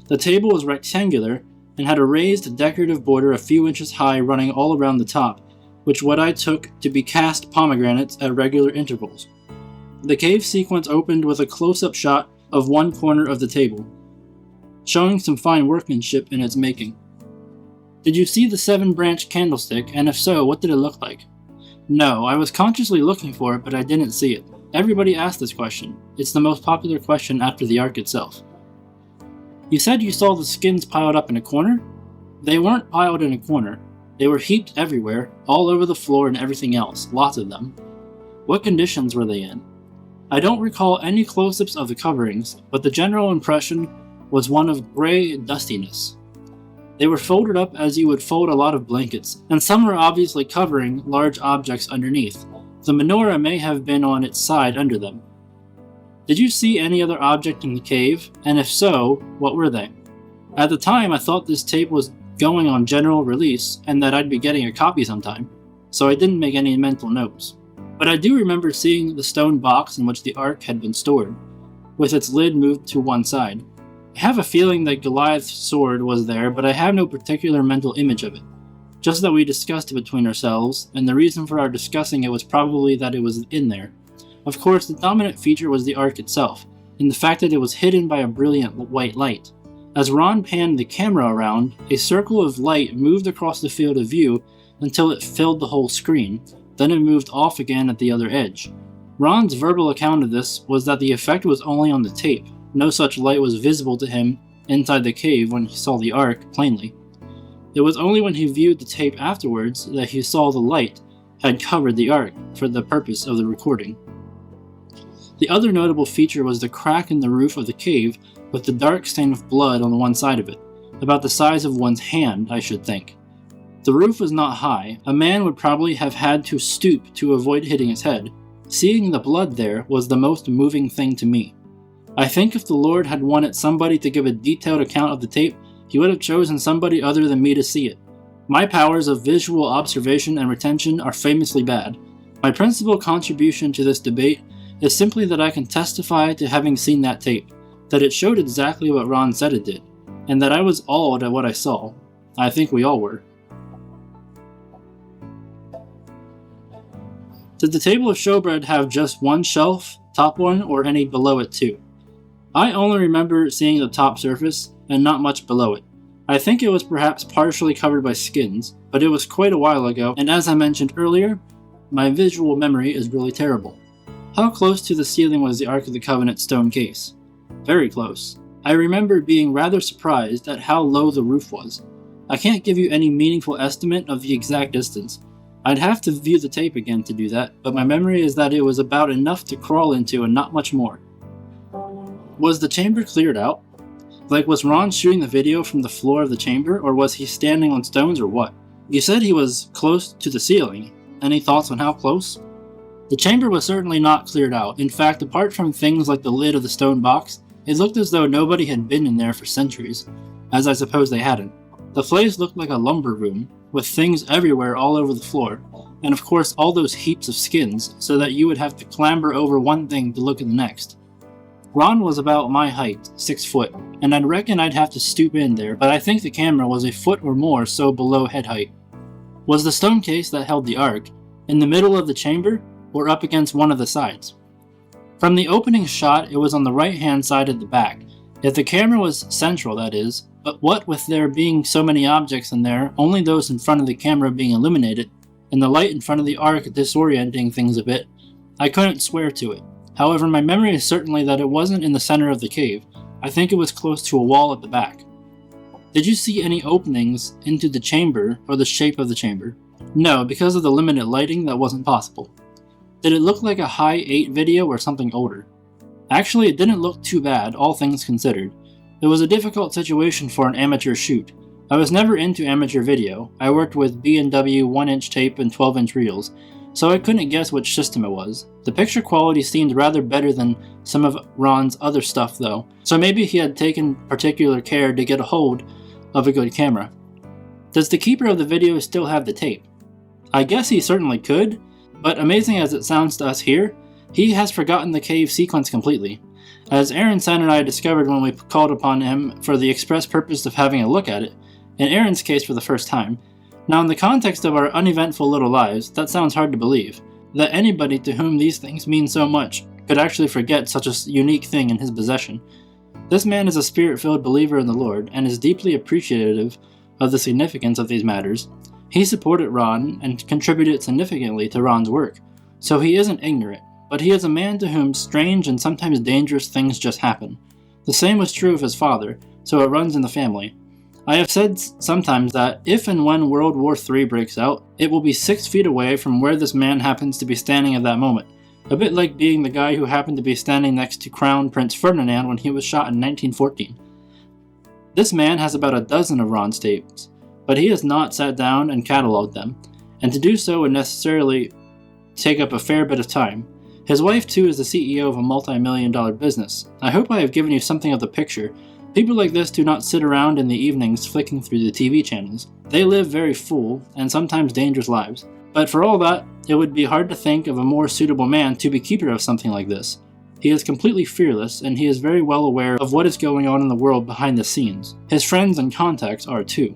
The table was rectangular and had a raised decorative border a few inches high running all around the top, which what I took to be cast pomegranates at regular intervals. The cave sequence opened with a close-up shot of one corner of the table, showing some fine workmanship in its making. Did you see the 7-branch candlestick, and if so, what did it look like? No, I was consciously looking for it, but I didn't see it. Everybody asked this question. It's the most popular question after the Ark itself. You said you saw the skins piled up in a corner? They weren't piled in a corner. They were heaped everywhere, all over the floor and everything else, lots of them. What conditions were they in? I don't recall any close-ups of the coverings, but the general impression was one of gray dustiness. They were folded up as you would fold a lot of blankets, and some were obviously covering large objects underneath. The menorah may have been on its side under them. Did you see any other object in the cave, and if so, what were they? At the time, I thought this tape was going on general release, and that I'd be getting a copy sometime, so I didn't make any mental notes. But I do remember seeing the stone box in which the Ark had been stored, with its lid moved to one side. I have a feeling that Goliath's sword was there, but I have no particular mental image of it. Just that we discussed it between ourselves, and the reason for our discussing it was probably that it was in there. Of course, the dominant feature was the Ark itself, and the fact that it was hidden by a brilliant white light. As Ron panned the camera around, a circle of light moved across the field of view until it filled the whole screen, then it moved off again at the other edge. Ron's verbal account of this was that the effect was only on the tape. No such light was visible to him inside the cave when he saw the Ark plainly. It was only when he viewed the tape afterwards that he saw the light had covered the Ark for the purpose of the recording. The other notable feature was the crack in the roof of the cave with the dark stain of blood on one side of it, about the size of one's hand, I should think. The roof was not high. A man would probably have had to stoop to avoid hitting his head. Seeing the blood there was the most moving thing to me. I think if the Lord had wanted somebody to give a detailed account of the tape, he would have chosen somebody other than me to see it. My powers of visual observation and retention are famously bad. My principal contribution to this debate is simply that I can testify to having seen that tape, that it showed exactly what Ron said it did, and that I was awed at what I saw. I think we all were. Did the table of showbread have just one shelf, top one, or any below it too? I only remember seeing the top surface, and not much below it. I think it was perhaps partially covered by skins, but it was quite a while ago, and as I mentioned earlier, my visual memory is really terrible. How close to the ceiling was the Ark of the Covenant stone case? Very close. I remember being rather surprised at how low the roof was. I can't give you any meaningful estimate of the exact distance. I'd have to view the tape again to do that, but my memory is that it was about enough to crawl into and not much more. Was the chamber cleared out? Like, was Ron shooting the video from the floor of the chamber, or was he standing on stones, or what? You said he was close to the ceiling. Any thoughts on how close? The chamber was certainly not cleared out. In fact, apart from things like the lid of the stone box, it looked as though nobody had been in there for centuries, as I suppose they hadn't. The place looked like a lumber room, with things everywhere all over the floor, and of course all those heaps of skins, so that you would have to clamber over one thing to look at the next. Ron was about my height, 6 foot, and I'd reckon I'd have to stoop in there, but I think the camera was a foot or more so below head height. Was the stone case that held the Ark in the middle of the chamber, or up against one of the sides? From the opening shot, it was on the right-hand side at the back. If the camera was central, that is, but what with there being so many objects in there, only those in front of the camera being illuminated, and the light in front of the Ark disorienting things a bit, I couldn't swear to it. However, my memory is certainly that it wasn't in the center of the cave. I think it was close to a wall at the back. Did you see any openings into the chamber or the shape of the chamber? No, because of the limited lighting, that wasn't possible. Did it look like a high 8 video or something older? Actually, it didn't look too bad, all things considered. It was a difficult situation for an amateur shoot. I was never into amateur video. I worked with B&W 1-inch tape and 12-inch reels, so I couldn't guess which system it was. The picture quality seemed rather better than some of Ron's other stuff though, so maybe he had taken particular care to get a hold of a good camera. Does the keeper of the video still have the tape? I guess he certainly could, but amazing as it sounds to us here, he has forgotten the cave sequence completely. As Aaron San and I discovered when we called upon him for the express purpose of having a look at it, in Aaron's case for the first time. Now in the context of our uneventful little lives, that sounds hard to believe, that anybody to whom these things mean so much could actually forget such a unique thing in his possession. This man is a spirit-filled believer in the Lord, and is deeply appreciative of the significance of these matters. He supported Ron, and contributed significantly to Ron's work, so he isn't ignorant, but he is a man to whom strange and sometimes dangerous things just happen. The same was true of his father, so it runs in the family. I have said sometimes that if and when World War III breaks out, it will be 6 feet away from where this man happens to be standing at that moment. A bit like being the guy who happened to be standing next to Crown Prince Ferdinand when he was shot in 1914. This man has about a dozen of Ron's tapes, but he has not sat down and catalogued them, and to do so would necessarily take up a fair bit of time. His wife too is the CEO of a multi-million-dollar business. I hope I have given you something of the picture. People like this do not sit around in the evenings flicking through the TV channels. They live very full, and sometimes dangerous lives. But for all that, it would be hard to think of a more suitable man to be keeper of something like this. He is completely fearless, and he is very well aware of what is going on in the world behind the scenes. His friends and contacts are too.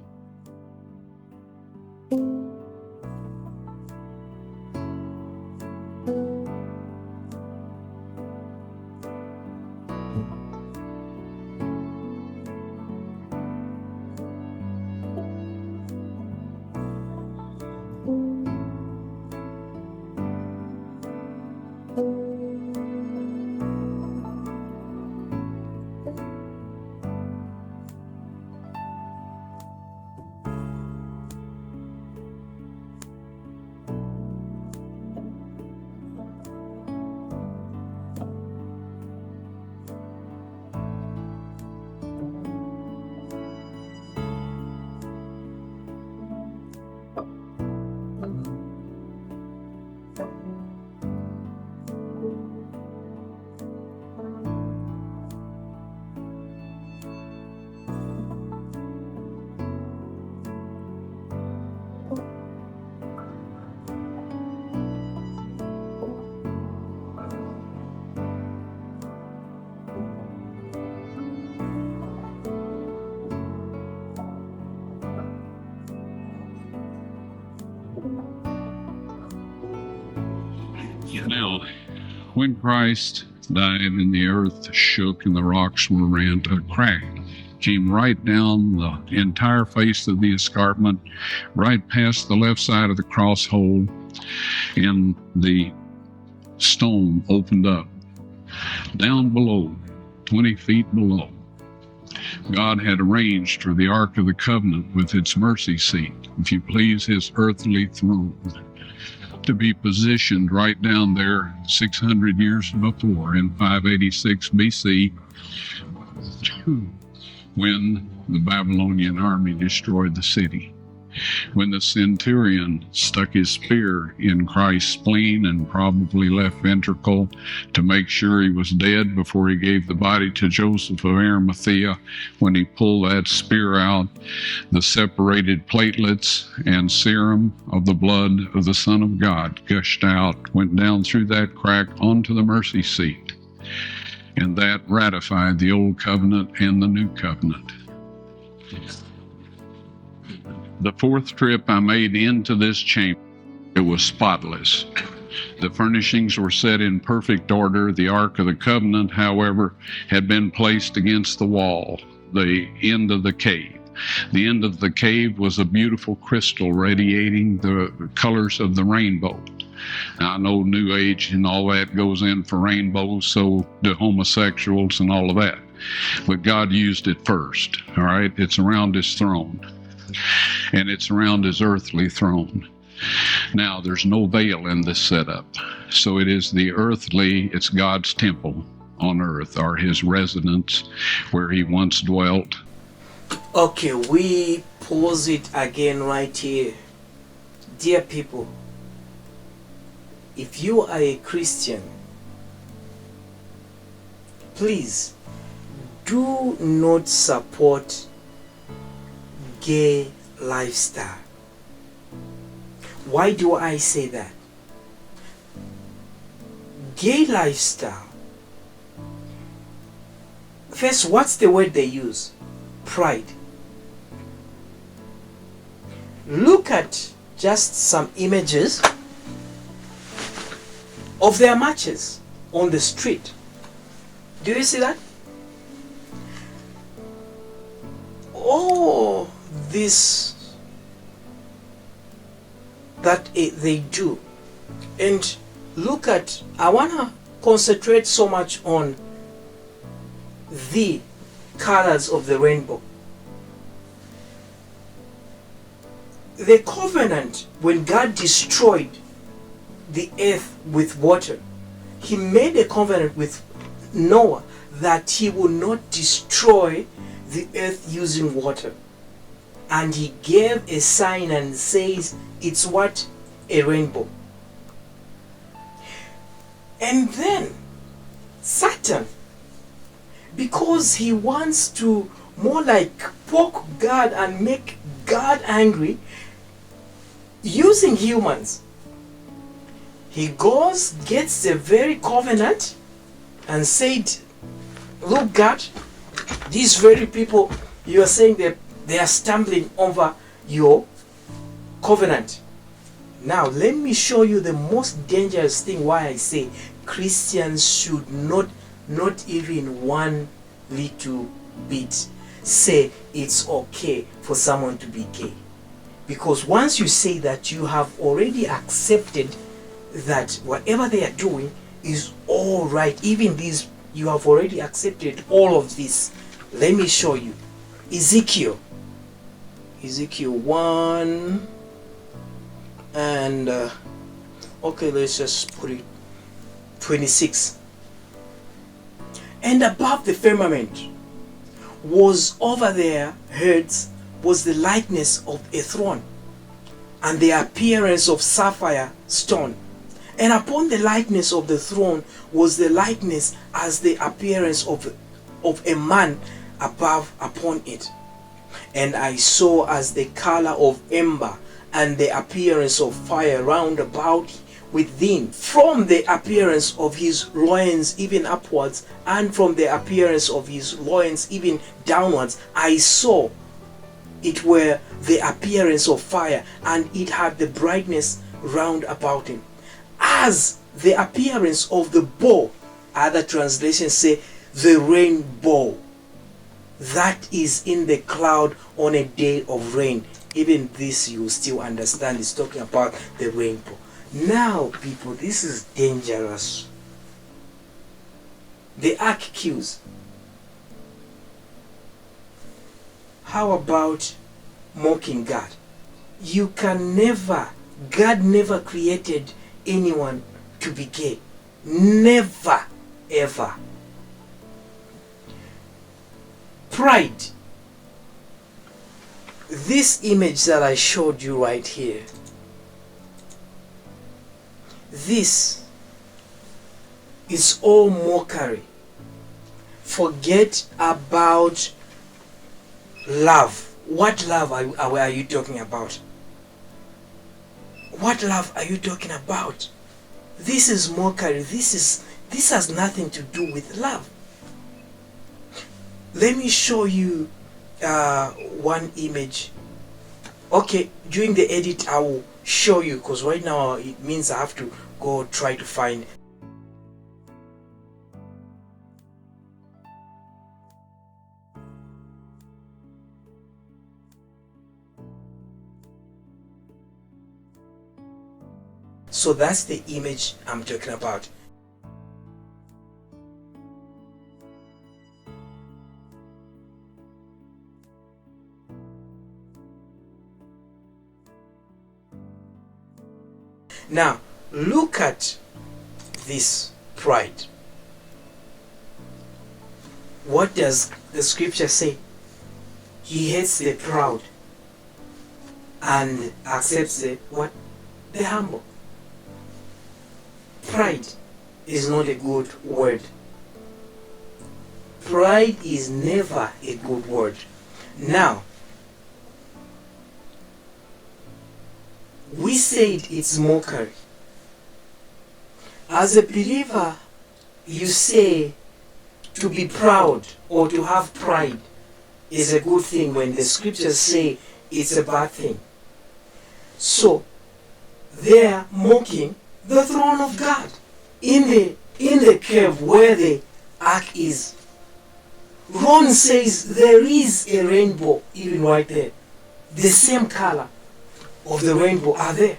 Now, when Christ died and the earth shook and the rocks were rent, a crack came right down the entire face of the escarpment, right past the left side of the cross hole, and the stone opened up. Down below, 20 feet below, God had arranged for the Ark of the Covenant with its mercy seat, if you please, his earthly throne, to be positioned right down there 600 years before in 586 BC, when the Babylonian army destroyed the city. When the centurion stuck his spear in Christ's spleen and probably left ventricle to make sure he was dead before he gave the body to Joseph of Arimathea, when he pulled that spear out, the separated platelets and serum of the blood of the Son of God gushed out, went down through that crack onto the mercy seat. And that ratified the Old Covenant and the New Covenant. The fourth trip I made into this chamber, it was spotless. The furnishings were set in perfect order. The Ark of the Covenant, however, had been placed against the wall, the end of the cave. The end of the cave was a beautiful crystal radiating the colors of the rainbow. Now, I know New Age and all that goes in for rainbows, so do homosexuals and all of that. But God used it first, all right? It's around his throne, and it's around his earthly throne. Now, there's no veil in this setup, so it is the earthly, it's God's temple on earth, or his residence where he once dwelt. Okay, we pause it again right here. Dear people, if you are a Christian, please do not support gay lifestyle. Why do I say that? Gay lifestyle. First, what's the word they use? Pride. Look at just some images of their marches on the street. Do you see that? Oh, this that they do. And look at, I want to concentrate so much on the colors of the rainbow. the covenant, when God destroyed the earth with water, he made a covenant with Noah that he would not destroy the earth using water. And he gave a sign and says it's what? A rainbow. And then Satan, because he wants to more like poke God and make God angry, using humans, he goes, gets the very covenant and said, look God, these very people, you are saying that they are stumbling over your covenant. Now let me show you the most dangerous thing why I say Christians should not even one little bit say it's okay for someone to be gay. Because once you say that, you have already accepted that whatever they are doing is all right. Even these, you have already accepted all of this. Let me show you. Ezekiel 1 and okay, let's just put it 26. And above the firmament was over their heads was the likeness of a throne, and the appearance of sapphire stone. And upon the likeness of the throne was the likeness as the appearance of a man above upon it. And I saw as the color of ember, and the appearance of fire round about within, from the appearance of his loins even upwards, and from the appearance of his loins even downwards. I saw it were the appearance of fire, and it had the brightness round about him, as the appearance of the bow. Other translations say the rainbow that is in the cloud on a day of rain. Even this you still understand is talking about the rainbow. Now people, this is dangerous. The accuse. How about mocking God? You can never, God never created anyone to be gay. Never, ever. Pride. This image that I showed you right here, this is all mockery. Forget about love. What love are you talking about? What love are you talking about? This is mockery. This has nothing to do with love. Let me show you one image. Okay, during the edit I will show you, because right now it means I have to go try to find. So that's the image I'm talking about. Now, look at this pride. What does the scripture say? He hates the proud and accepts the what? The humble. Pride is not a good word. Pride is never a good word. Now, we said it's mockery. As a believer, you say to be proud or to have pride is a good thing when the scriptures say it's a bad thing. So, they are mocking the throne of God in the cave where the ark is. Ron says there is a rainbow even right there. The same color of the rainbow are there.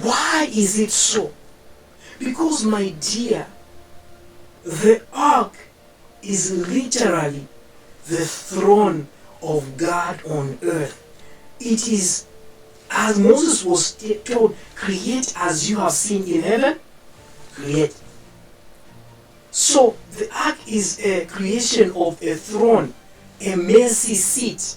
Why is it so? Because, my dear, the ark is literally the throne of God on earth. it is as Moses was told, create as you have seen in heaven, create. So the ark is a creation of a throne, a mercy seat.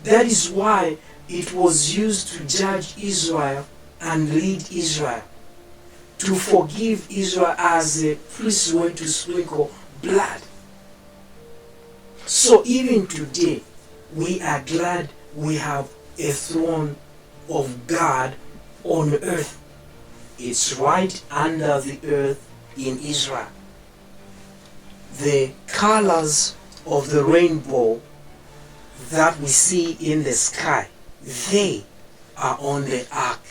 That is why it was used to judge Israel and lead Israel, to forgive Israel as a priest went to sprinkle blood. So even today, we are glad we have a throne of God on earth. It's right under the earth in Israel. The colors of the rainbow that we see in the sky, they are on the ark.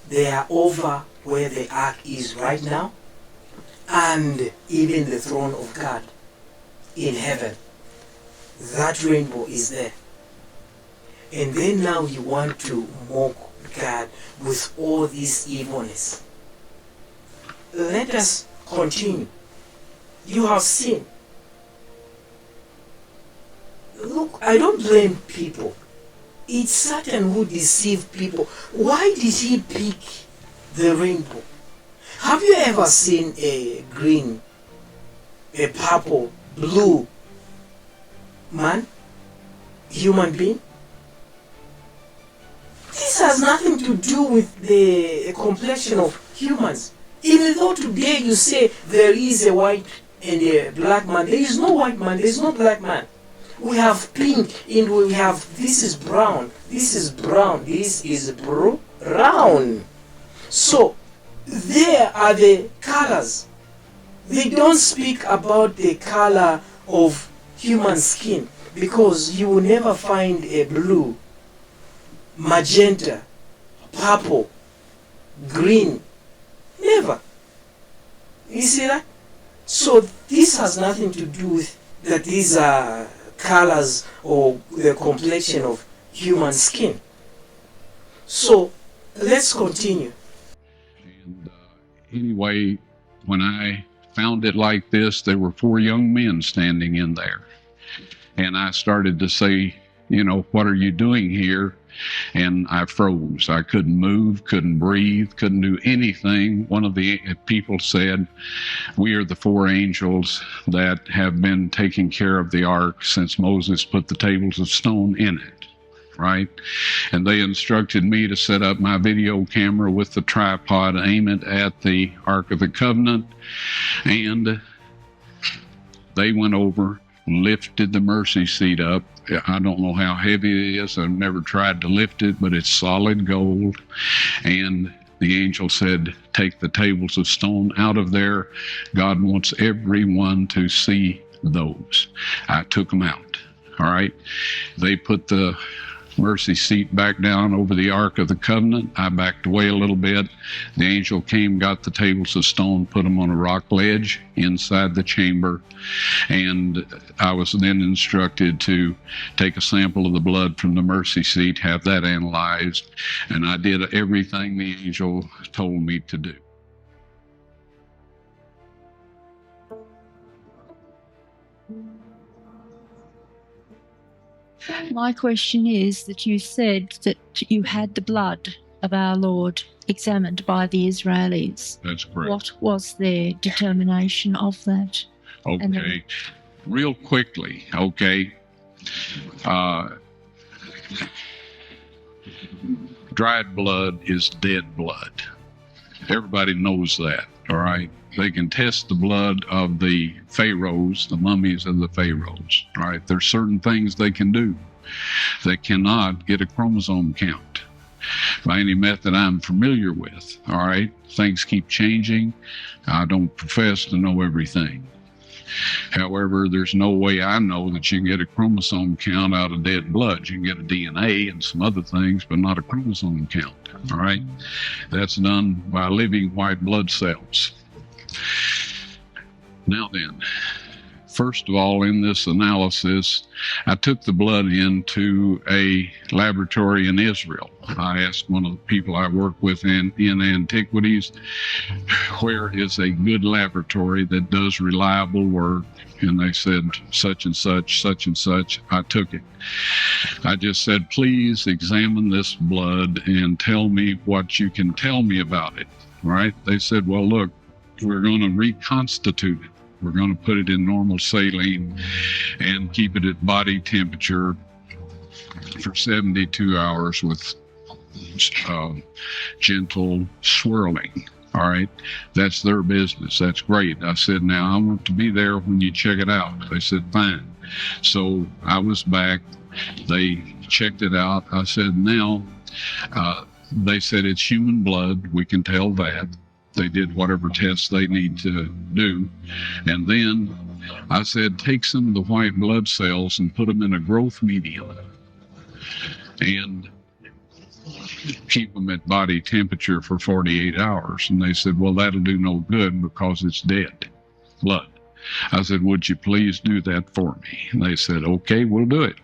They are over where the ark is right now, and even the throne of God in heaven. That rainbow is there. And then now you want to mock God with all this evilness. Let us continue. You have sinned. Look, I don't blame people. It's Satan who deceived people. Why did he pick the rainbow? Have you ever seen a green, a purple, blue man, human being? This has nothing to do with the complexion of humans. Even though today you say there is a white and a black man, there is no white man, there is no black man. We have pink and we have, this is brown, this is brown, this is brown. So there are the colors. They don't speak about the color of human skin, because you will never find a blue, magenta, purple, green. Never. You see that? So this has nothing to do with that these are colors or the complexion of human skin. So let's continue. And anyway, when I found it like this, there were 4 young men standing in there. And I started to say, you know, what are you doing here? And I froze. I couldn't move, couldn't breathe, couldn't do anything. One of the people said, we are the 4 angels that have been taking care of the ark since Moses put the tables of stone in it, right? And they instructed me to set up my video camera with the tripod, aim it at the Ark of the Covenant, and they went over, lifted the mercy seat up. I don't know how heavy it is. I've never tried to lift it, but it's solid gold. And the angel said, take the tables of stone out of there. God wants everyone to see those. I took them out. All right. They put the mercy seat back down over the Ark of the Covenant. I backed away a little bit. The angel came, got the tables of stone, put them on a rock ledge inside the chamber, and I was then instructed to take a sample of the blood from the mercy seat, have that analyzed, and I did everything the angel told me to do. My question is that you said that you had the blood of our Lord examined by the Israelis. That's correct. What was their determination of that? Okay. Real quickly, okay. Dried blood is dead blood. Everybody knows that, all right? They can test the blood of the pharaohs, the mummies of the pharaohs, all right? There's certain things they can do. They cannot get a chromosome count by any method I'm familiar with, all right? Things keep changing. I don't profess to know everything. However, there's no way I know that you can get a chromosome count out of dead blood. You can get a DNA and some other things, but not a chromosome count, all right? That's done by living white blood cells. Now then, First of all, in this analysis, I took the blood into a laboratory in Israel. I asked one of the people I work with in antiquities, where is a good laboratory that does reliable work? And they said, such and such, such and such. I took it. I just said, please examine this blood and tell me what you can tell me about it, right? They said, well, look, we're going to reconstitute it. We're going to put it in normal saline and keep it at body temperature for 72 hours with gentle swirling. All right, that's their business. That's great. I said, now I want to be there when you check it out. They said, fine. So I was back. They checked it out. I said, now, they said it's human blood. We can tell that. They did whatever tests they need to do. And then I said, take some of the white blood cells and put them in a growth medium and keep them at body temperature for 48 hours. And they said, well, that'll do no good because it's dead blood. I said, would you please do that for me? And they said, okay, we'll do it.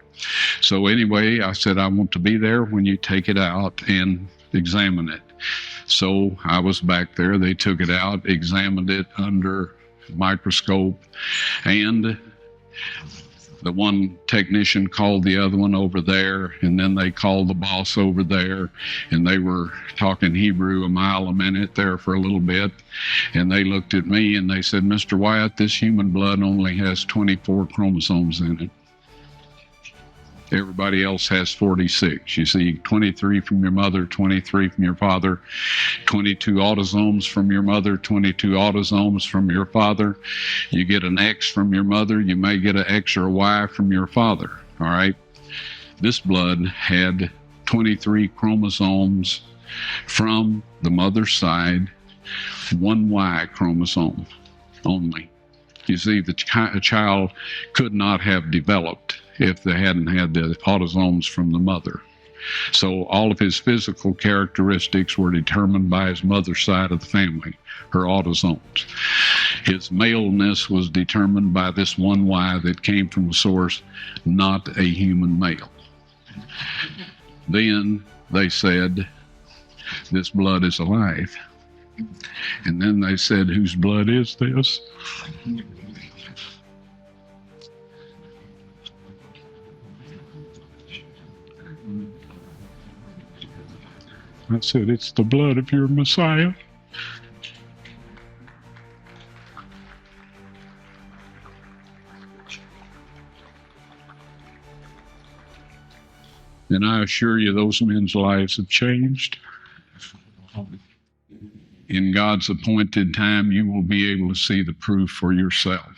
So anyway, I said, I want to be there when you take it out and examine it. So I was back there. They took it out, examined it under microscope, and the one technician called the other one over there, and then they called the boss over there, and they were talking Hebrew a mile a minute there for a little bit, and they looked at me and they said, Mr. Wyatt, this human blood only has 24 chromosomes in it. Everybody else has 46. You see 23 from your mother, 23 from your father, 22 autosomes from your mother, 22 autosomes from your father. You get an X from your mother, you may get an X or a Y from your father, all right? This blood had 23 chromosomes from the mother's side, one Y chromosome only. You see, the child could not have developed if they hadn't had the autosomes from the mother. So all of his physical characteristics were determined by his mother's side of the family, her autosomes. His maleness was determined by this one Y that came from a source, not a human male. Then they said, this blood is alive. And then they said, whose blood is this? I said, it's the blood of your Messiah. And I assure you, those men's lives have changed. In God's appointed time, you will be able to see the proof for yourself.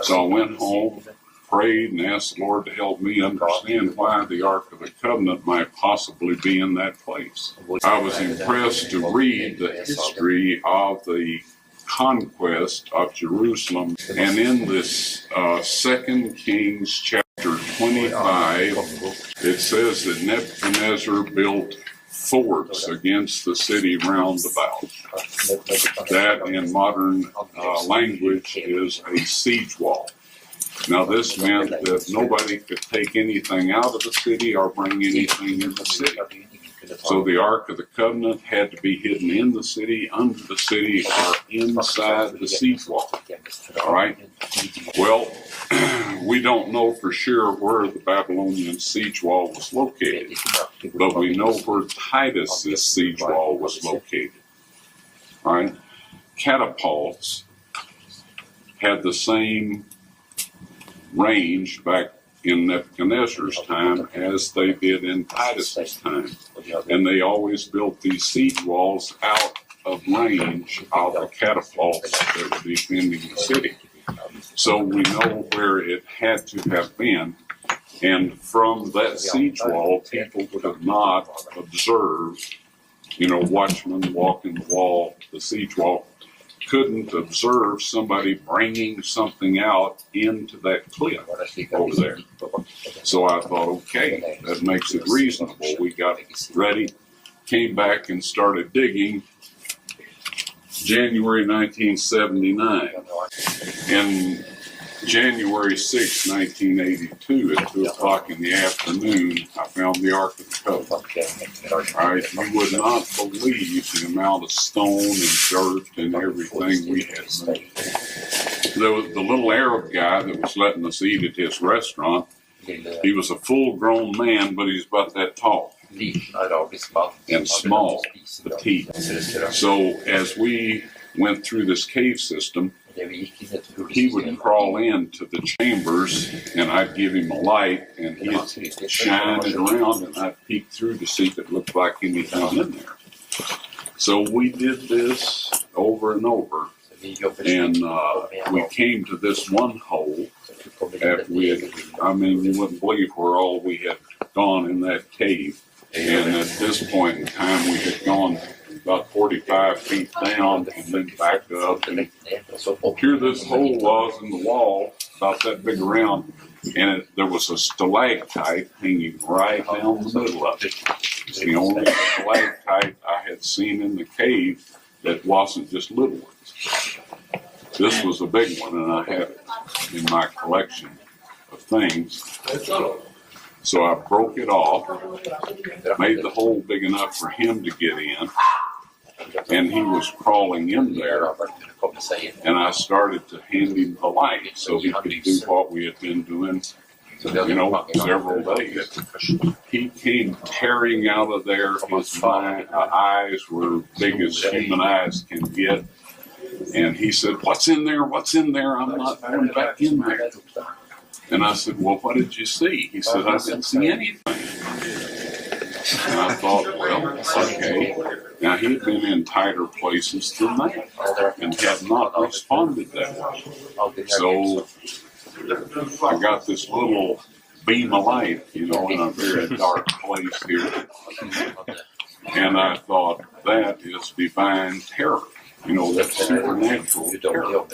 So I went home, prayed, and asked the Lord to help me understand why the Ark of the Covenant might possibly be in that place. I was impressed to read the history of the conquest of Jerusalem, and in this 2 Kings chapter 25, it says that Nebuchadnezzar built forts against the city round about. That, in modern language, is a siege wall. Now, this meant that nobody could take anything out of the city or bring anything in the city. So the Ark of the Covenant had to be hidden in the city, under the city, or inside the siege wall. All right? Well, we don't know for sure where the Babylonian siege wall was located, but we know where Titus's siege wall was located. All right? Catapults had the same range back in Nebuchadnezzar's time as they did in Titus's time. And they always built these siege walls out of range of the catapults that were defending the city. So we know where it had to have been. And from that siege wall, people could not observe, watchmen walking the wall, the siege wall, couldn't observe somebody bringing something out into that cliff over there. So I thought, okay, that makes it reasonable. We got ready, came back and started digging January 1979. And January 6, 1982, at 2 o'clock in the afternoon, I found the Ark of the Covenant. All right, you would not believe the amount of stone and dirt and everything we had moved. There was the little Arab guy that was letting us eat at his restaurant. He was a full-grown man, but he's about that tall and small, petite. So as we went through this cave system, he would crawl into the chambers, and I'd give him a light, and he'd shine it around, and I'd peek through to see if it looked like anything in there. So we did this over and over, and we came to this one hole after we had, I mean, you wouldn't believe where all we had gone in that cave. And at this point in time, we had gone about 45 feet down and then back up. And here this hole was in the wall, about that big around, and there was a stalactite hanging right down the middle of it. It's the only stalactite I had seen in the cave that wasn't just little ones. This was a big one, and I had it in my collection of things. So I broke it off, made the hole big enough for him to get in, and he was crawling in there, and I started to hand him the light so he could do what we had been doing, several days. He came tearing out of there. His eyes were big as human eyes can get, and he said, "What's in there? What's in there? I'm not going back in there." And I said, "Well, what did you see?" He said, "I didn't see anything." And I thought, well, okay. Now, he'd been in tighter places than that and had not responded that way. So I got this little beam of light, in a very dark place here. And I thought, that is divine terror. That's supernatural terror.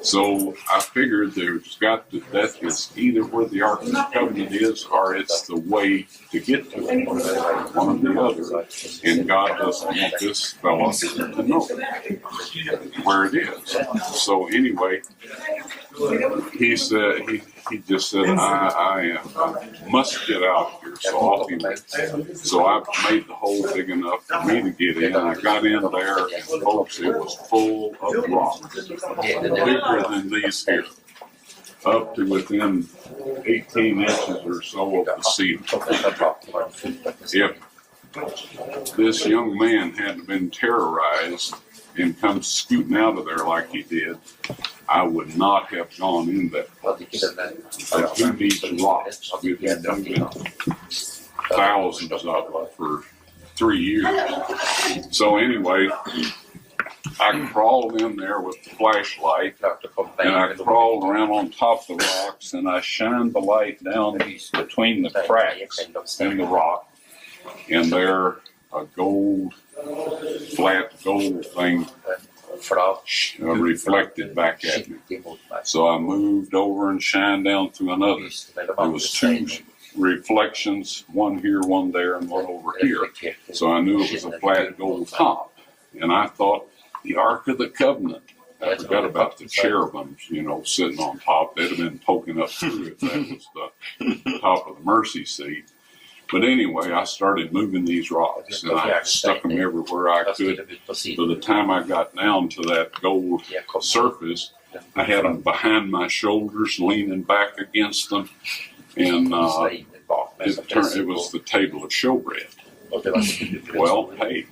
So I figured that is either where the Ark of the Covenant is, or it's the way to get to it, one or the other. And God doesn't want this fellow to know where it is. So anyway, he said, he just said, I must get out of here. So off he went. So I made the hole big enough for me to get in. I got in there, and folks, it was full of rocks, bigger than these here, up to within 18 inches or so of the ceiling. If this young man hadn't been terrorized and come scooting out of there like he did, I would not have gone in that place. But through these rocks, we've been moving thousands of them for 3 years. So anyway, I crawled in there with the flashlight, and I crawled around on top of the rocks, and I shined the light down between the cracks in the rock, and there a flat gold thing reflected back at me. So I moved over and shined down through another. There was 2 reflections, one here, one there, and one over here. So I knew it was a flat gold top. And I thought, the Ark of the Covenant. I forgot about the cherubims, sitting on top. They'd have been poking up through if that was the top of the mercy seat. But anyway, I started moving these rocks, and I stuck them everywhere I could. By the time I got down to that gold surface, I had them behind my shoulders, leaning back against them, and it was the table of showbread. Well, hey,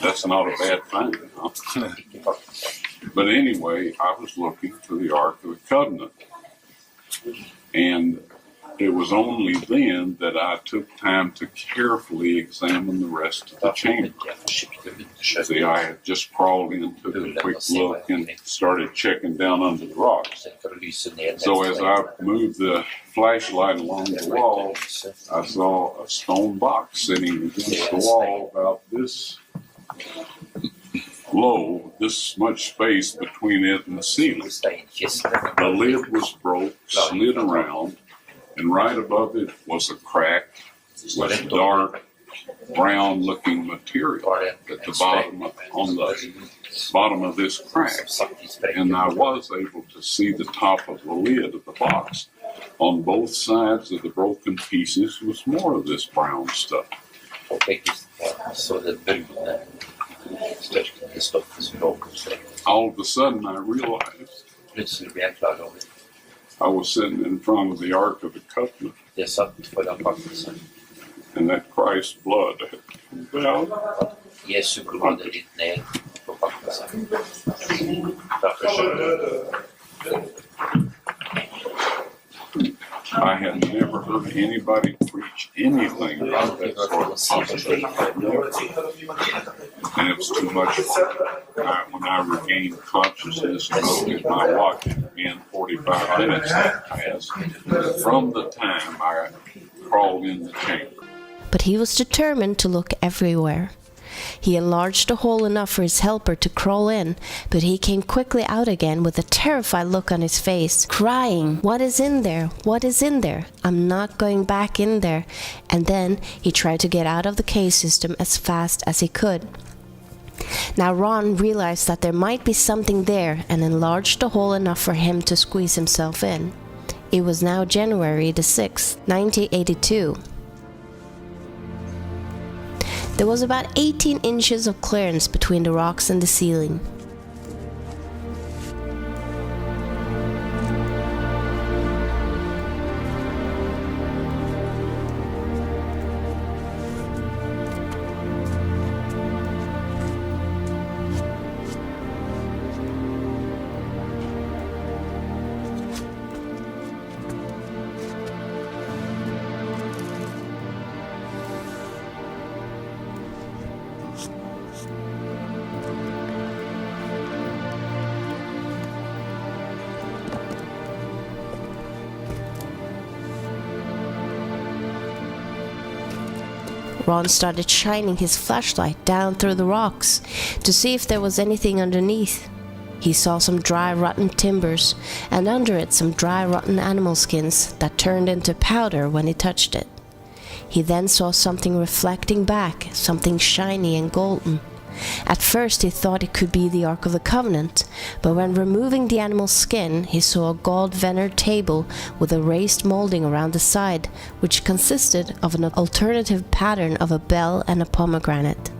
that's not a bad thing, huh? But anyway, I was looking for the Ark of the Covenant, and it was only then that I took time to carefully examine the rest of the chamber. See, I had just crawled in, took a quick look, and started checking down under the rocks. So as I moved the flashlight along the wall, I saw a stone box sitting against the wall about this low, this much space between it and the ceiling. The lid was broke, slid around, and right above it was a crack, was dark, brown-looking material at the bottom on the bottom of this crack, and I was able to see the top of the lid of the box. On both sides of the broken pieces was more of this brown stuff. All of a sudden I realized I was sitting in front of the Ark of the Covenant, and that Christ's blood had come down. I had never heard anybody preach anything about that sort of possibility. And it was too much when I regained consciousness and looked at my watch, and again 45 minutes had passed from the time I crawled in the chamber. But he was determined to look everywhere. He enlarged the hole enough for his helper to crawl in, but he came quickly out again with a terrified look on his face, crying, "What is in there? What is in there? I'm not going back in there." And then he tried to get out of the cave system as fast as he could. Now Ron realized that there might be something there and enlarged the hole enough for him to squeeze himself in. It was now January the 6th, 1982. There was about 18 inches of clearance between the rocks and the ceiling. Ron started shining his flashlight down through the rocks to see if there was anything underneath. He saw some dry, rotten timbers, and under it some dry, rotten animal skins that turned into powder when he touched it. He then saw something reflecting back, something shiny and golden. At first he thought it could be the Ark of the Covenant, but when removing the animal's skin, he saw a gold-veneered table with a raised molding around the side, which consisted of an alternative pattern of a bell and a pomegranate.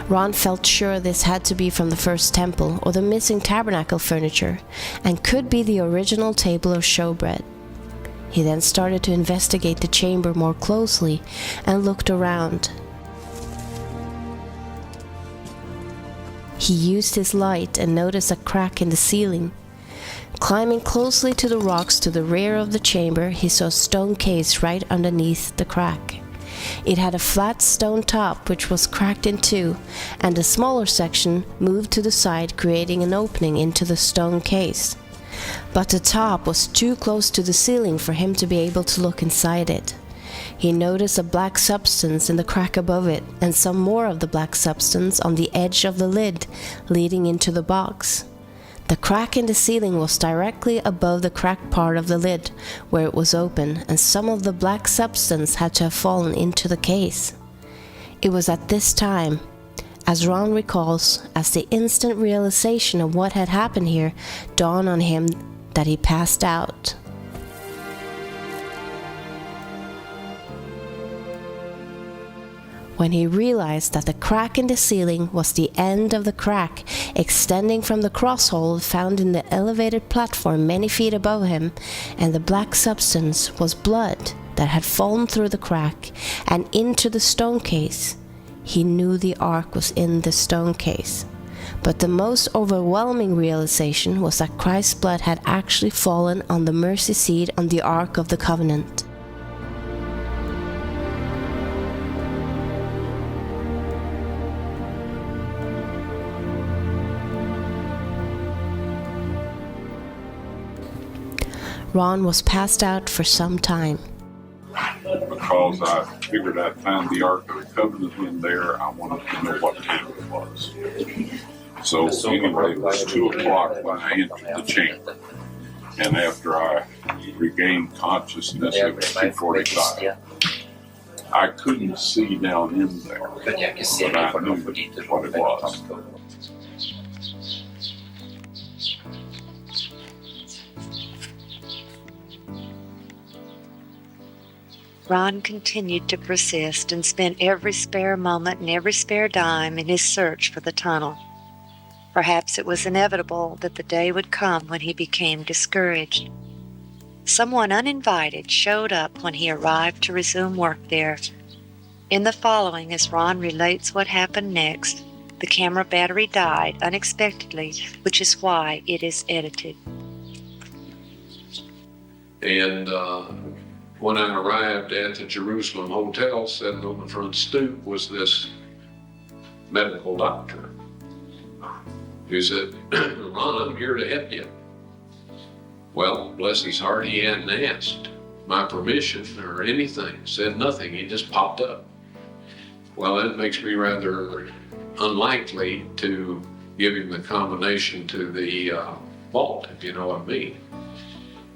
Ron felt sure this had to be from the first temple or the missing tabernacle furniture, and could be the original table of showbread. He then started to investigate the chamber more closely and looked around. He used his light and noticed a crack in the ceiling. Climbing closely to the rocks to the rear of the chamber, he saw a stone case right underneath the crack. It had a flat stone top which was cracked in two, and a smaller section moved to the side, creating an opening into the stone case. But the top was too close to the ceiling for him to be able to look inside it. He noticed a black substance in the crack above it, and some more of the black substance on the edge of the lid, leading into the box. The crack in the ceiling was directly above the cracked part of the lid, where it was open, and some of the black substance had to have fallen into the case. It was at this time, as Ron recalls, as the instant realization of what had happened here dawned on him, that he passed out. When he realized that the crack in the ceiling was the end of the crack extending from the crosshole found in the elevated platform many feet above him, and the black substance was blood that had fallen through the crack and into the stone case, he knew the ark was in the stone case. But the most overwhelming realization was that Christ's blood had actually fallen on the mercy seat on the Ark of the Covenant. Ron was passed out for some time. Because I figured I'd found the Ark of the Covenant in there, I wanted to know what time it was. So anyway, it was 2 o'clock when I entered the chamber. And after I regained consciousness, it was 2:45. I couldn't see down in there, but I knew what it was. Ron continued to persist and spent every spare moment and every spare dime in his search for the tunnel. Perhaps it was inevitable that the day would come when he became discouraged. Someone uninvited showed up when he arrived to resume work there. In the following, as Ron relates what happened next, the camera battery died unexpectedly, which is why it is edited. And when I arrived at the Jerusalem Hotel, sitting on the front stoop was this medical doctor who said, "Ron, I'm here to help you." Well, bless his heart, he hadn't asked my permission or anything, said nothing, he just popped up. Well, that makes me rather unlikely to give him the combination to the vault, if you know what I mean.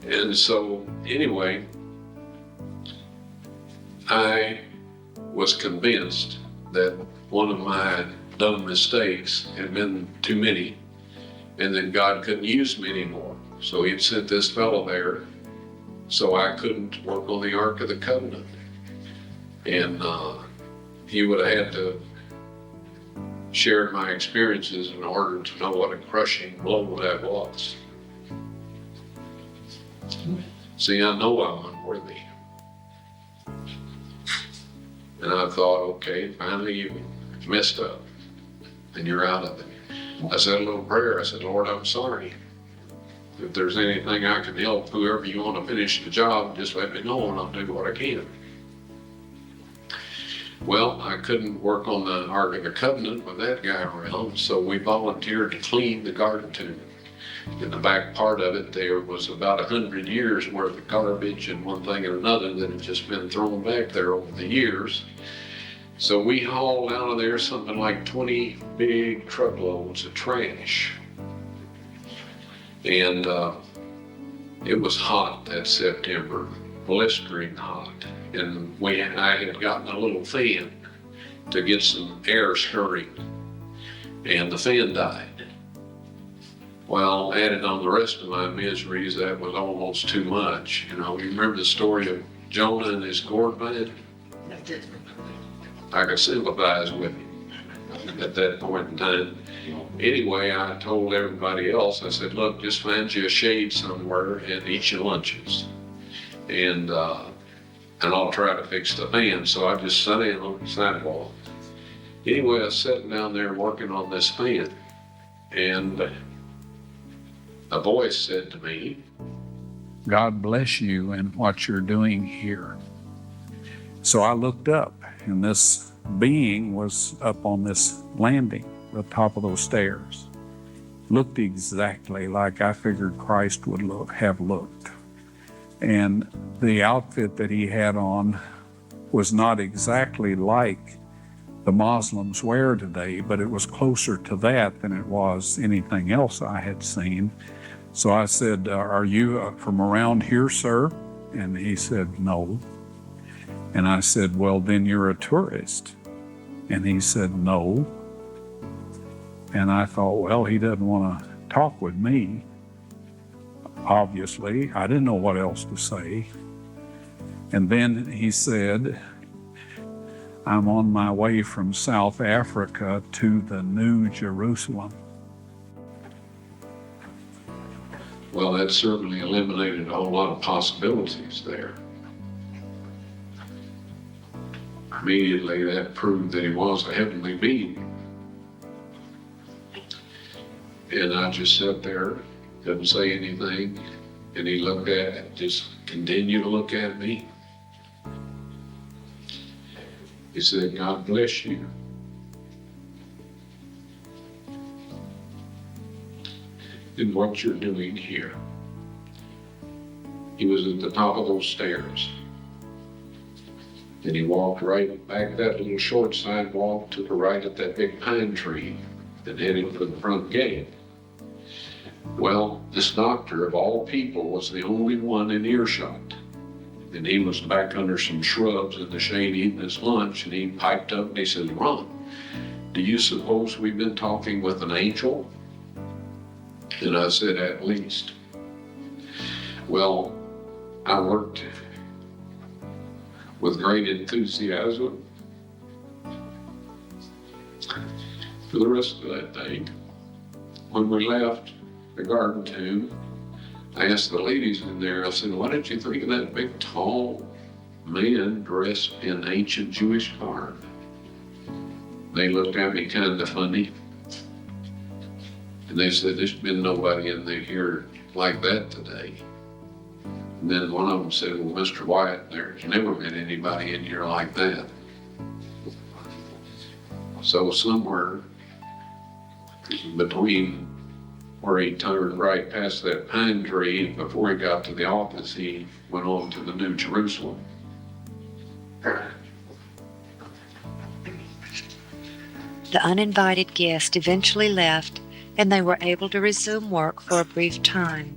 And so, anyway, I was convinced that one of my dumb mistakes had been too many, and that God couldn't use me anymore. So he'd sent this fellow there so I couldn't work on the Ark of the Covenant. And he would have had to share my experiences in order to know what a crushing blow that was. See, I know I'm unworthy. And I thought, okay, finally you messed up and you're out of it. I said a little prayer. I said, Lord, I'm sorry. If there's anything I can help, whoever you want to finish the job, just let me know and I'll do what I can. Well, I couldn't work on the Ark of the Covenant with that guy around, so we volunteered to clean the garden tomb. In the back part of it, there was about 100 years worth of garbage and one thing and another that had just been thrown back there over the years. So we hauled out of there something like 20 big truckloads of trash. And it was hot that September, blistering hot. And I had gotten a little fan to get some air stirring, and the fan died. Well, added on the rest of my miseries, that was almost too much. You know, you remember the story of Jonah and his gourd vine? I could sympathize with him at that point in time. Anyway, I told everybody else, I said, look, just find you a shade somewhere and eat your lunches. And I'll try to fix the fan. So I just sat in on the sidewalk. Anyway, I was sitting down there working on this fan, and a voice said to me, God bless you and what you're doing here. So I looked up, and this being was up on this landing, the top of those stairs. Looked exactly like I figured Christ would have looked. And the outfit that he had on was not exactly like the Muslims wear today, but it was closer to that than it was anything else I had seen. So I said, are you from around here, sir? And he said, no. And I said, well, then you're a tourist. And he said, no. And I thought, well, he doesn't want to talk with me. Obviously, I didn't know what else to say. And then he said, I'm on my way from South Africa to the New Jerusalem. Well, that certainly eliminated a whole lot of possibilities there. Immediately, that proved that he was a heavenly being. And I just sat there, didn't say anything, and he looked at it, just continued to look at me. He said, God bless you. And what you're doing here. He was at the top of those stairs. And he walked right back that little short sidewalk to the right of that big pine tree and headed for the front gate. Well, this doctor of all people was the only one in earshot. And he was back under some shrubs in the shade eating his lunch, and he piped up and he said, "Ron, do you suppose we've been talking with an angel?" And I said, "At least." Well, I worked with great enthusiasm for the rest of that day. When we left the garden tomb, I asked the ladies in there, I said, "What did you think of that big, tall man dressed in ancient Jewish garb?" They looked at me kind of funny. And they said, "There's been nobody in here like that today." And then one of them said, "Well, Mr. Wyatt, there's never been anybody in here like that." So somewhere between where he turned right past that pine tree, before he got to the office, he went on to the New Jerusalem. The uninvited guest eventually left, and they were able to resume work for a brief time.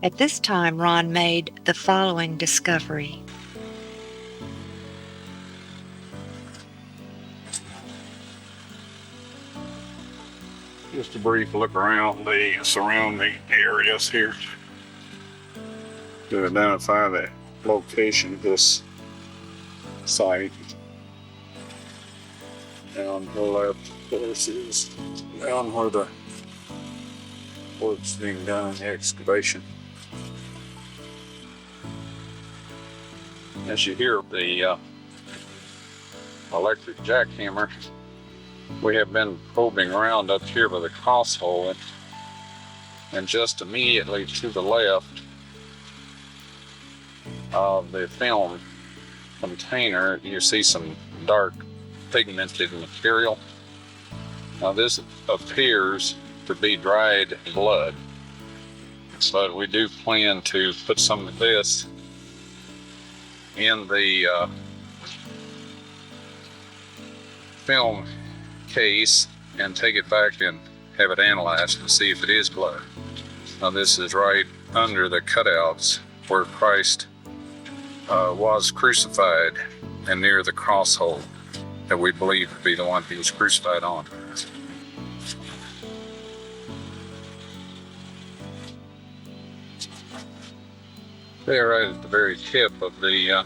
At this time, Ron made the following discovery. Just a brief look around the surrounding areas here to identify the location of this site. Down the left, of course, is down where the work's being done in the excavation. As you hear the electric jackhammer, we have been probing around up here by the cross hole, and just immediately to the left of the film container, you see some dark pigmented material. Now this appears to be dried blood, but we do plan to put some of this in the film case and take it back and have it analyzed and see if it is blood. Now this is right under the cutouts where Christ was crucified and near the cross hole that we believe to be the one he was crucified on. There, right at the very tip of the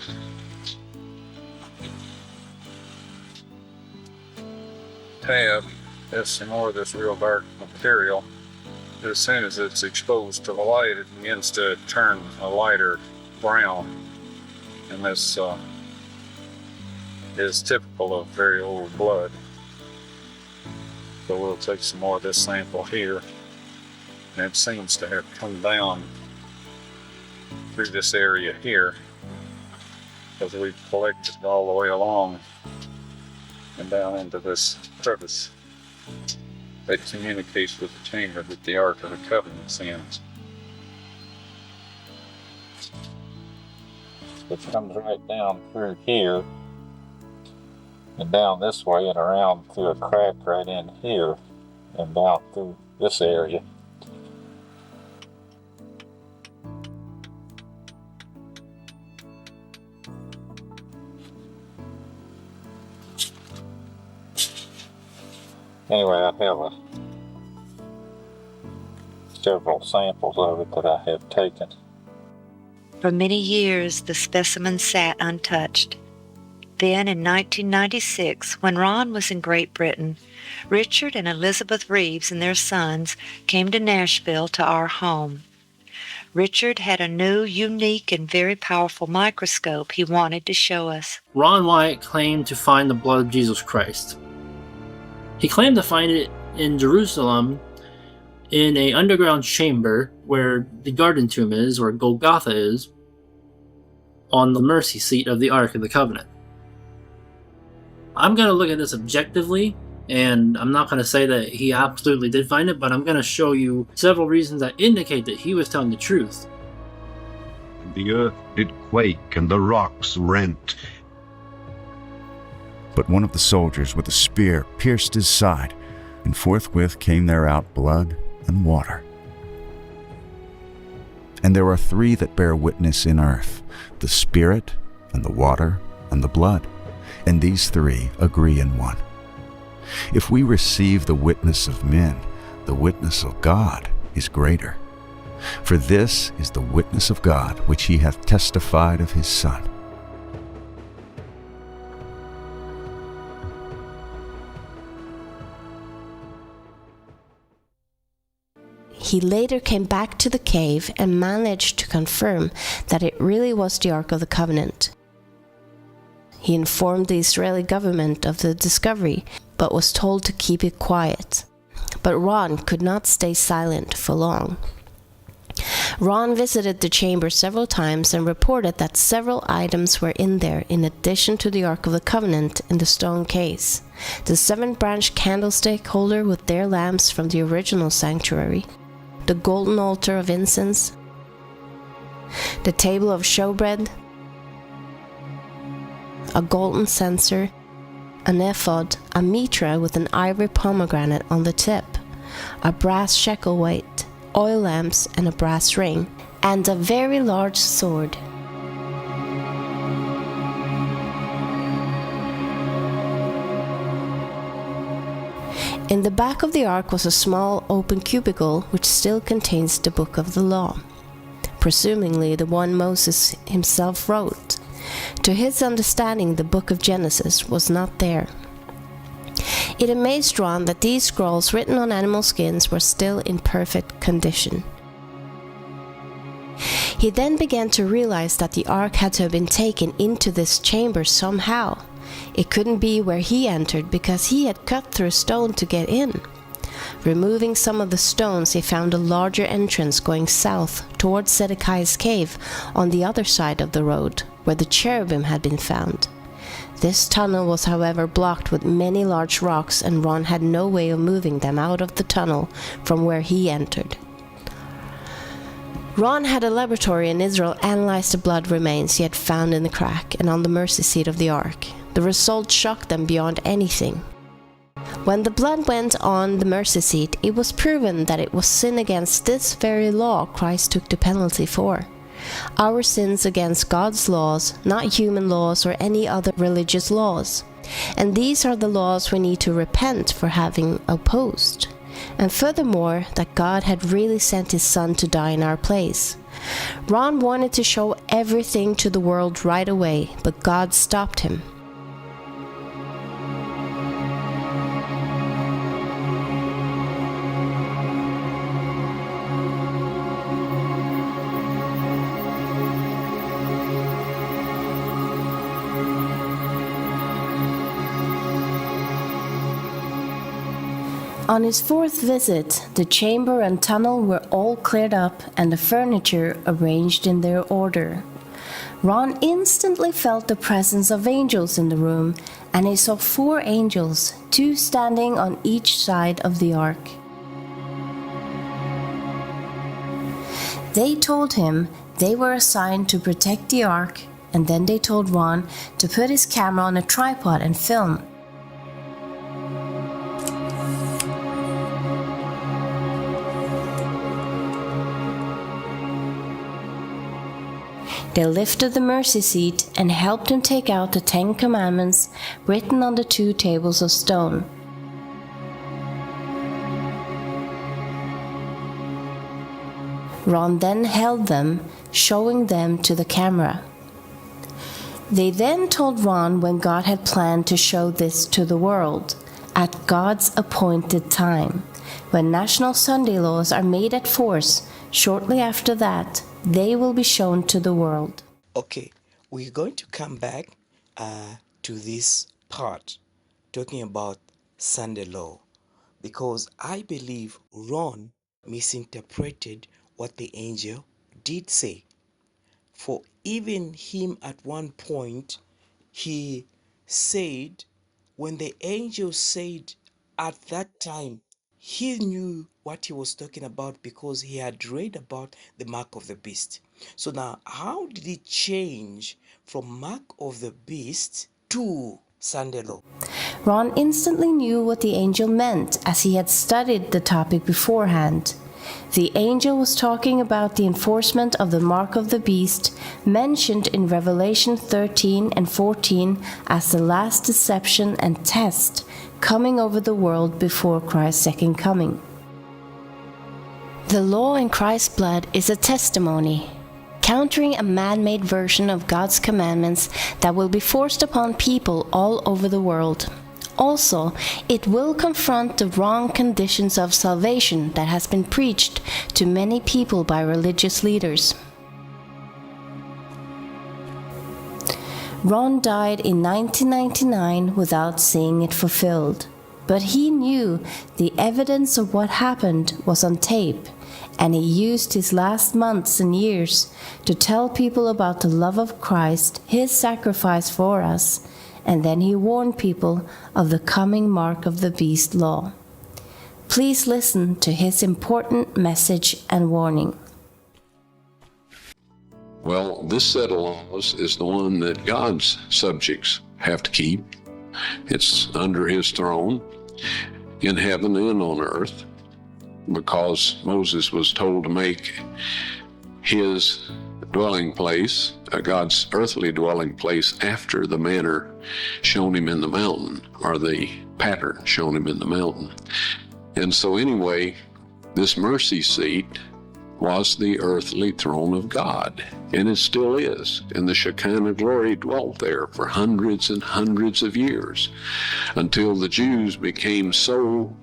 tab, there's some more of this real dark material. As soon as it's exposed to the light, it begins to turn a lighter brown, and this is typical of very old blood. So we'll take some more of this sample here, and it seems to have come down through this area here, because we've collected it all the way along and down into this crevice that communicates with the chamber that the Ark of the Covenant is in. It comes right down through here and down this way and around through a crack right in here and down through this area. Anyway, I have several samples of it that I have taken. For many years, the specimen sat untouched. Then in 1996, when Ron was in Great Britain, Richard and Elizabeth Reeves and their sons came to Nashville to our home. Richard had a new, unique, and very powerful microscope he wanted to show us. Ron Wyatt claimed to find the blood of Jesus Christ. He claimed to find it in Jerusalem in an underground chamber where the garden tomb is, where Golgotha is, on the mercy seat of the Ark of the Covenant. I'm going to look at this objectively And I'm not going to say that he absolutely did find it, but I'm going to show you several reasons that indicate that he was telling the truth. The earth did quake, and the rocks rent. But one of the soldiers with a spear pierced his side, and forthwith came there out blood and water. And there are three that bear witness in earth, the Spirit, and the water, and the blood, and these three agree in one. If we receive the witness of men, the witness of God is greater. For this is the witness of God which he hath testified of his Son. He later came back to the cave and managed to confirm that it really was the Ark of the Covenant. He informed the Israeli government of the discovery, but was told to keep it quiet. But Ron could not stay silent for long. Ron visited the chamber several times and reported that several items were in there in addition to the Ark of the Covenant in the stone case. The 7-branch candlestick holder with their lamps from the original sanctuary, the golden altar of incense, the table of showbread, a golden censer, an ephod, a mitra with an ivory pomegranate on the tip, a brass shekel weight, oil lamps and a brass ring, and a very large sword. In the back of the ark was a small open cubicle which still contains the book of the law, presumably the one Moses himself wrote. To his understanding, the book of Genesis was not there. It amazed Ron that these scrolls written on animal skins were still in perfect condition. He then began to realize that the ark had to have been taken into this chamber somehow. It couldn't be where he entered because he had cut through a stone to get in. Removing some of the stones, he found a larger entrance going south towards Zedekiah's cave on the other side of the road, where the cherubim had been found. This tunnel was, however, blocked with many large rocks, and Ron had no way of moving them out of the tunnel from where he entered. Ron had a laboratory in Israel analyze the blood remains he had found in the crack and on the mercy seat of the ark. The result shocked them beyond anything. When the blood went on the mercy seat, it was proven that it was sin against this very law Christ took the penalty for. Our sins against God's laws, not human laws or any other religious laws. And these are the laws we need to repent for having opposed. And furthermore, that God had really sent his Son to die in our place. Ron wanted to show everything to the world right away, but God stopped him. On his fourth visit, the chamber and tunnel were all cleared up and the furniture arranged in their order. Ron instantly felt the presence of angels in the room, and he saw 4 angels, 2 standing on each side of the ark. They told him they were assigned to protect the ark, and then they told Ron to put his camera on a tripod and film. They lifted the mercy seat and helped him take out the 10 Commandments written on the 2 tables of stone. Ron then held them, showing them to the camera. They then told Ron when God had planned to show this to the world, at God's appointed time. When National Sunday laws are made at force, shortly after that, they will be shown to the world. Okay, we're going to come back to this part, talking about Sunday law, because I believe Ron misinterpreted what the angel did say. For even him at one point, he said, when the angel said, at that time, he knew what he was talking about because he had read about the mark of the beast. So now, how did it change from mark of the beast to Sunday law? Ron instantly knew what the angel meant as he had studied the topic beforehand. The angel was talking about the enforcement of the mark of the beast, mentioned in Revelation 13 and 14 as the last deception and test coming over the world before Christ's second coming. The law in Christ's blood is a testimony, countering a man-made version of God's commandments that will be forced upon people all over the world. Also, it will confront the wrong conditions of salvation that has been preached to many people by religious leaders. Ron died in 1999 without seeing it fulfilled, but he knew the evidence of what happened was on tape, and he used his last months and years to tell people about the love of Christ, his sacrifice for us, and then he warned people of the coming mark of the beast law. Please listen to his important message and warning. Well, this set of laws is the one that God's subjects have to keep. It's under his throne in heaven and on earth, because Moses was told to make his dwelling place, God's earthly dwelling place, after the manner shown him in the mountain, or the pattern shown him in the mountain. And so anyway, this mercy seat was the earthly throne of God, and it still is. And the Shekinah glory dwelt there for hundreds and hundreds of years, until the Jews became so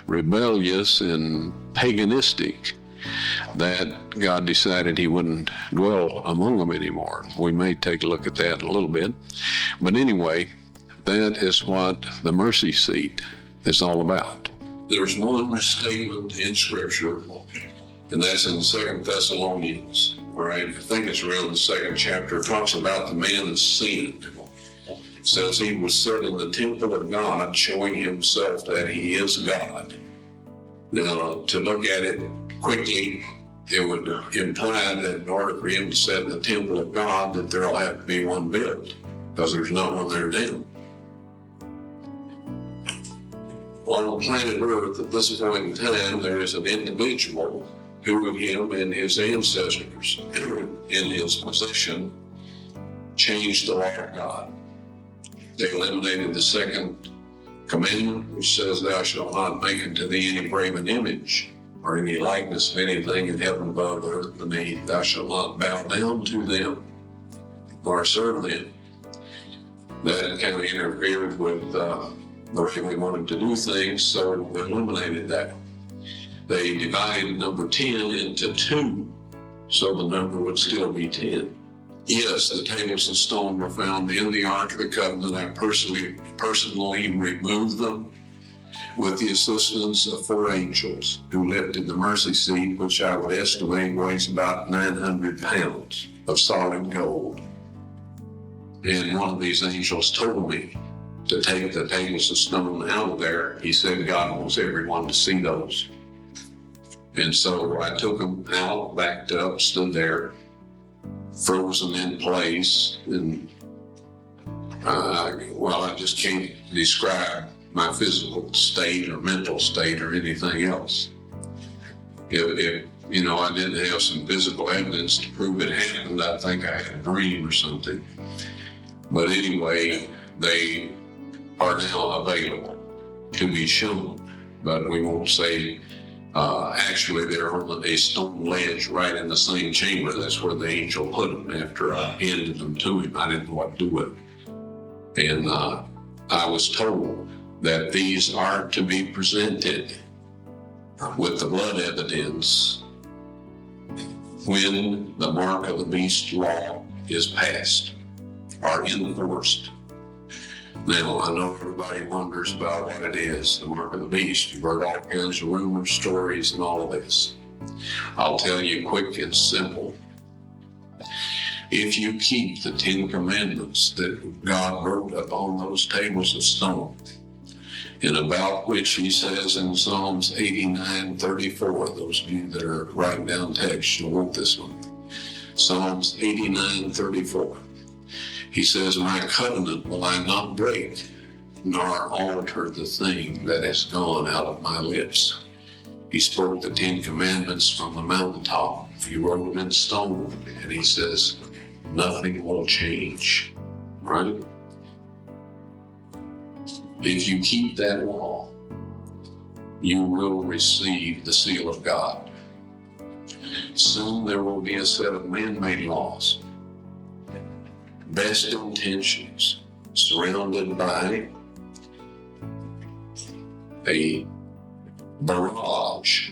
rebellious and paganistic that God decided he wouldn't dwell among them anymore. We may take a look at that in a little bit. But anyway, that is what the mercy seat is all about. There's one statement in Scripture, and that's in 2 Thessalonians, all right? I think it's around the 2nd chapter. It talks about the man of sin. It says he was set in the temple of God, showing himself that he is God. Now, to look at it quickly, it would imply that in order for him to set in the temple of God, that there'll have to be one built, because there's not one there now. On planet Earth, at this point in time, there is an individual who him and his ancestors in his possession changed the law of God. They eliminated the second commandment, which says, "Thou shalt not make unto thee any graven image, or any likeness of anything in heaven above, earth beneath. Thou shalt not bow down to them, or serve them." That kind of interfered with the way we wanted to do things, so we eliminated that. They divided number 10 into 2, so the number would still be 10. Yes, the tables of stone were found in the Ark of the Covenant. I personally removed them with the assistance of 4 angels who lifted the mercy seat, which I would estimate weighs about 900 pounds of solid gold. And one of these angels told me to take the tables of stone out of there. He said God wants everyone to see those. And so I took them out, backed up, stood there, frozen in place, and I just can't describe my physical state or mental state or anything else. If I didn't have some physical evidence to prove it happened, I think I had a dream or something. But anyway, they are now available to be shown, but we won't say. Actually, they're on a stone ledge right in the same chamber. That's where the angel put them after I handed them to him. I didn't know what to do with them. And I was told that these are to be presented with the blood evidence when the mark of the beast law is passed or enforced. Now, I know everybody wonders about what it is, the mark of the beast. You've heard all kinds of rumors, stories, and all of this. I'll tell you quick and simple. If you keep the 10 commandments that God wrote upon those tables of stone, and about which he says in Psalms 89:34, those of you that are writing down text, you'll want this one. Psalms 89:34. He says, "My covenant will I not break, nor alter the thing that has gone out of my lips." He spoke the 10 Commandments from the mountaintop. He wrote them in stone, and he says, nothing will change, right? If you keep that law, you will receive the seal of God. Soon there will be a set of man-made laws, best intentions, surrounded by a barrage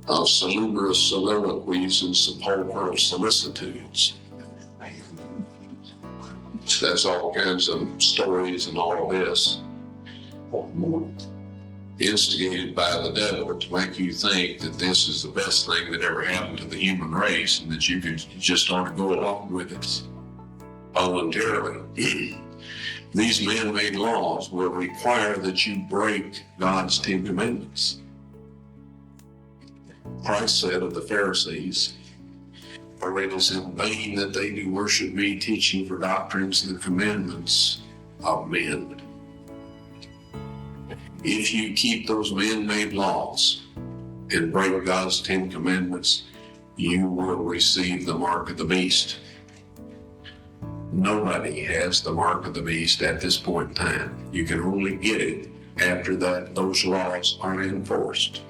of salubrious soliloquies and sepulchral solicitudes. That's all kinds of stories and all this instigated by the devil to make you think that this is the best thing that ever happened to the human race and that you could just ought to go along with it voluntarily. These man-made laws will require that you break God's 10 Commandments. Christ said of the Pharisees, "For it is in vain that they do worship me, teaching for doctrines the commandments of men." If you keep those man-made laws and break God's 10 Commandments, you will receive the mark of the beast. Nobody has the mark of the beast at this point in time. You can only get it after that those laws are enforced.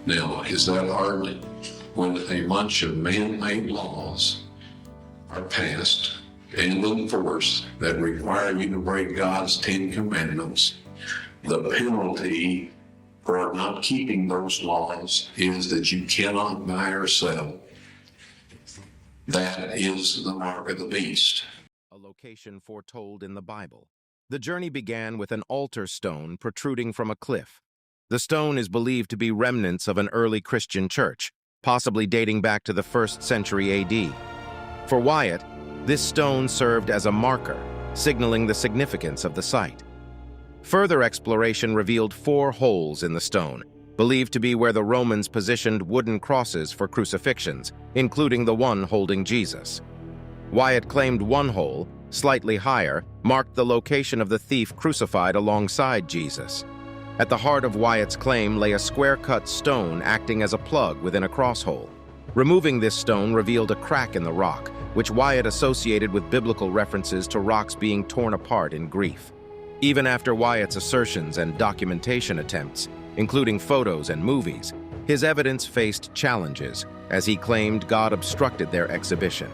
Now, is that hardly when a bunch of man-made laws are passed and enforced that require you to break God's 10 Commandments, the penalty for not keeping those laws is that you cannot buy or sell. That is the mark of the beast. A location foretold in the Bible. The journey began with an altar stone protruding from a cliff. The stone is believed to be remnants of an early Christian church, possibly dating back to the 1st century AD. For Wyatt, this stone served as a marker, signaling the significance of the site. Further exploration revealed 4 holes in the stone, believed to be where the Romans positioned wooden crosses for crucifixions, including the one holding Jesus. Wyatt claimed one hole, slightly higher, marked the location of the thief crucified alongside Jesus. At the heart of Wyatt's claim lay a square-cut stone acting as a plug within a crosshole. Removing this stone revealed a crack in the rock, which Wyatt associated with biblical references to rocks being torn apart in grief. Even after Wyatt's assertions and documentation attempts, including photos and movies, his evidence faced challenges, as he claimed God obstructed their exhibition.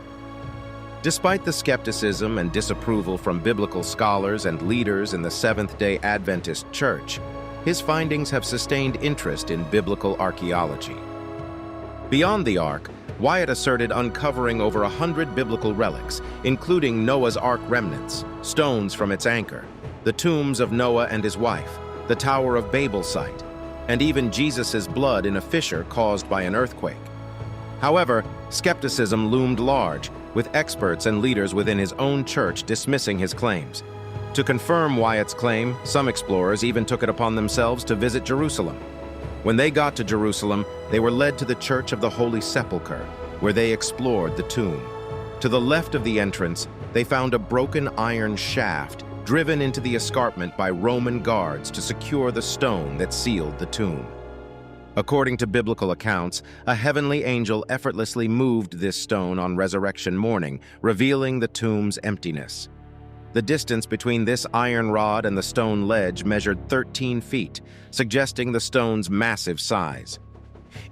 Despite the skepticism and disapproval from biblical scholars and leaders in the Seventh-day Adventist Church, his findings have sustained interest in biblical archaeology. Beyond the Ark, Wyatt asserted uncovering over 100 biblical relics, including Noah's Ark remnants, stones from its anchor, the tombs of Noah and his wife, the Tower of Babel site, and even Jesus' blood in a fissure caused by an earthquake. However, skepticism loomed large, with experts and leaders within his own church dismissing his claims. To confirm Wyatt's claim, some explorers even took it upon themselves to visit Jerusalem. When they got to Jerusalem, they were led to the Church of the Holy Sepulchre, where they explored the tomb. To the left of the entrance, they found a broken iron shaft driven into the escarpment by Roman guards to secure the stone that sealed the tomb. According to biblical accounts, a heavenly angel effortlessly moved this stone on resurrection morning, revealing the tomb's emptiness. The distance between this iron rod and the stone ledge measured 13 feet, suggesting the stone's massive size.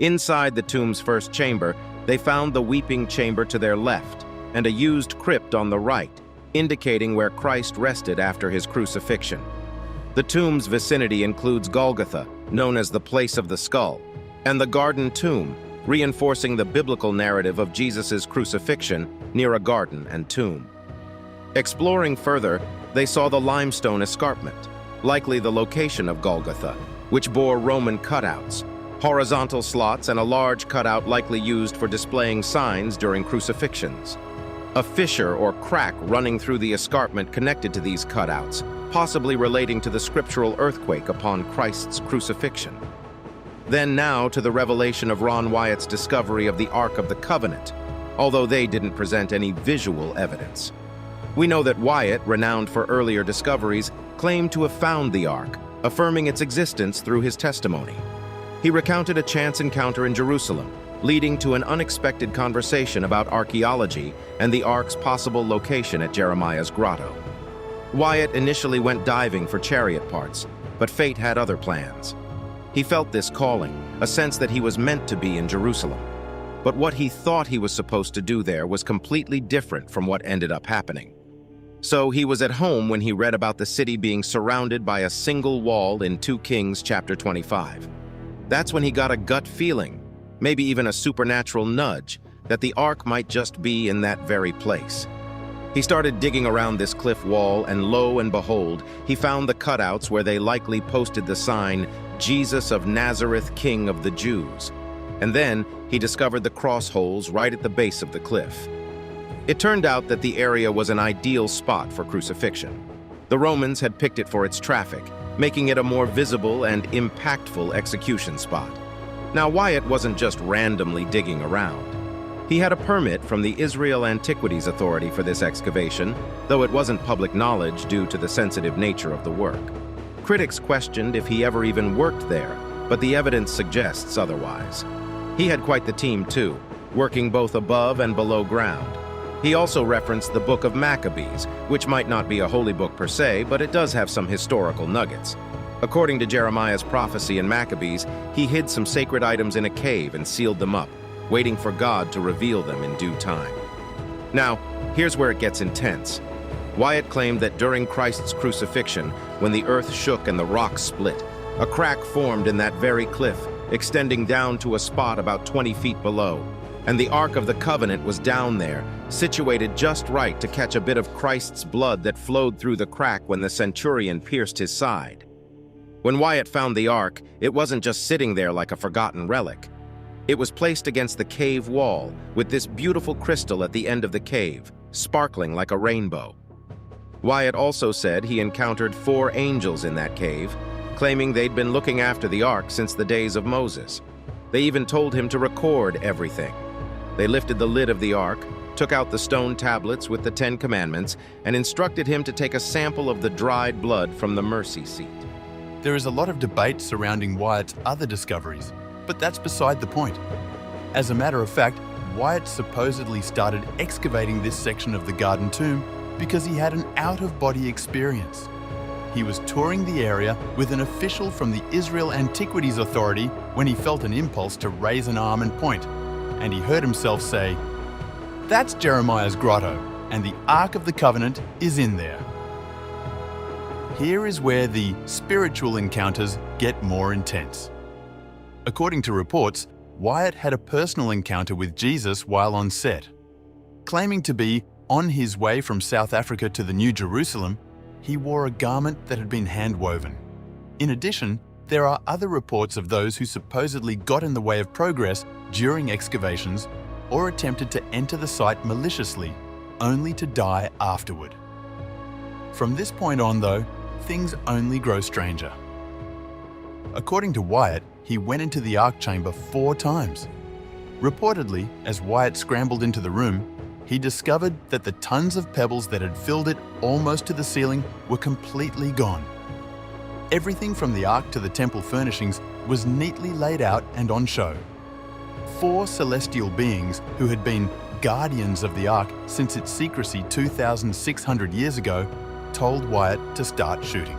Inside the tomb's first chamber, they found the weeping chamber to their left and a used crypt on the right, indicating where Christ rested after his crucifixion. The tomb's vicinity includes Golgotha, known as the place of the skull, and the garden tomb, reinforcing the biblical narrative of Jesus' crucifixion near a garden and tomb. Exploring further, they saw the limestone escarpment, likely the location of Golgotha, which bore Roman cutouts, horizontal slots, and a large cutout likely used for displaying signs during crucifixions. a fissure or crack running through the escarpment connected to these cutouts, possibly relating to the scriptural earthquake upon Christ's crucifixion. Then now to the revelation of Ron Wyatt's discovery of the Ark of the Covenant, although they didn't present any visual evidence. We know that Wyatt, renowned for earlier discoveries, claimed to have found the Ark, affirming its existence through his testimony. He recounted a chance encounter in Jerusalem, leading to an unexpected conversation about archaeology and the Ark's possible location at Jeremiah's grotto. Wyatt initially went diving for chariot parts, but fate had other plans. He felt this calling, a sense that he was meant to be in Jerusalem. But what he thought he was supposed to do there was completely different from what ended up happening. So he was at home when he read about the city being surrounded by a single wall in 2 Kings chapter 25. That's when he got a gut feeling, maybe even a supernatural nudge, that the Ark might just be in that very place. He started digging around this cliff wall, and lo and behold, he found the cutouts where they likely posted the sign, "Jesus of Nazareth, King of the Jews." And then he discovered the cross holes right at the base of the cliff. It turned out that the area was an ideal spot for crucifixion. The Romans had picked it for its traffic, making it a more visible and impactful execution spot. Now, Wyatt wasn't just randomly digging around. He had a permit from the Israel Antiquities Authority for this excavation, though it wasn't public knowledge due to the sensitive nature of the work. Critics questioned if he ever even worked there, but the evidence suggests otherwise. He had quite the team too, working both above and below ground. He also referenced the Book of Maccabees, which might not be a holy book per se, but it does have some historical nuggets. According to Jeremiah's prophecy in Maccabees, he hid some sacred items in a cave and sealed them up, waiting for God to reveal them in due time. Now, here's where it gets intense. Wyatt claimed that during Christ's crucifixion, when the earth shook and the rocks split, a crack formed in that very cliff, extending down to a spot about 20 feet below, and the Ark of the Covenant was down there, situated just right to catch a bit of Christ's blood that flowed through the crack when the centurion pierced his side. When Wyatt found the Ark, it wasn't just sitting there like a forgotten relic. It was placed against the cave wall, with this beautiful crystal at the end of the cave, sparkling like a rainbow. Wyatt also said he encountered 4 angels in that cave, claiming they'd been looking after the Ark since the days of Moses. They even told him to record everything. They lifted the lid of the Ark, took out the stone tablets with the 10 Commandments, and instructed him to take a sample of the dried blood from the mercy seat. There is a lot of debate surrounding Wyatt's other discoveries, but that's beside the point. As a matter of fact, Wyatt supposedly started excavating this section of the Garden Tomb because he had an out-of-body experience. He was touring the area with an official from the Israel Antiquities Authority when he felt an impulse to raise an arm and point, and he heard himself say, "That's Jeremiah's grotto, and the Ark of the Covenant is in there." Here is where the spiritual encounters get more intense. According to reports, Wyatt had a personal encounter with Jesus while on set. Claiming to be on his way from South Africa to the New Jerusalem, he wore a garment that had been hand-woven. In addition, there are other reports of those who supposedly got in the way of progress during excavations or attempted to enter the site maliciously, only to die afterward. From this point on, though, things only grow stranger. According to Wyatt, he went into the Ark chamber 4 times. Reportedly, as Wyatt scrambled into the room, he discovered that the tons of pebbles that had filled it almost to the ceiling were completely gone. Everything from the Ark to the temple furnishings was neatly laid out and on show. 4 celestial beings who had been guardians of the Ark since its secrecy 2,600 years ago told Wyatt to start shooting.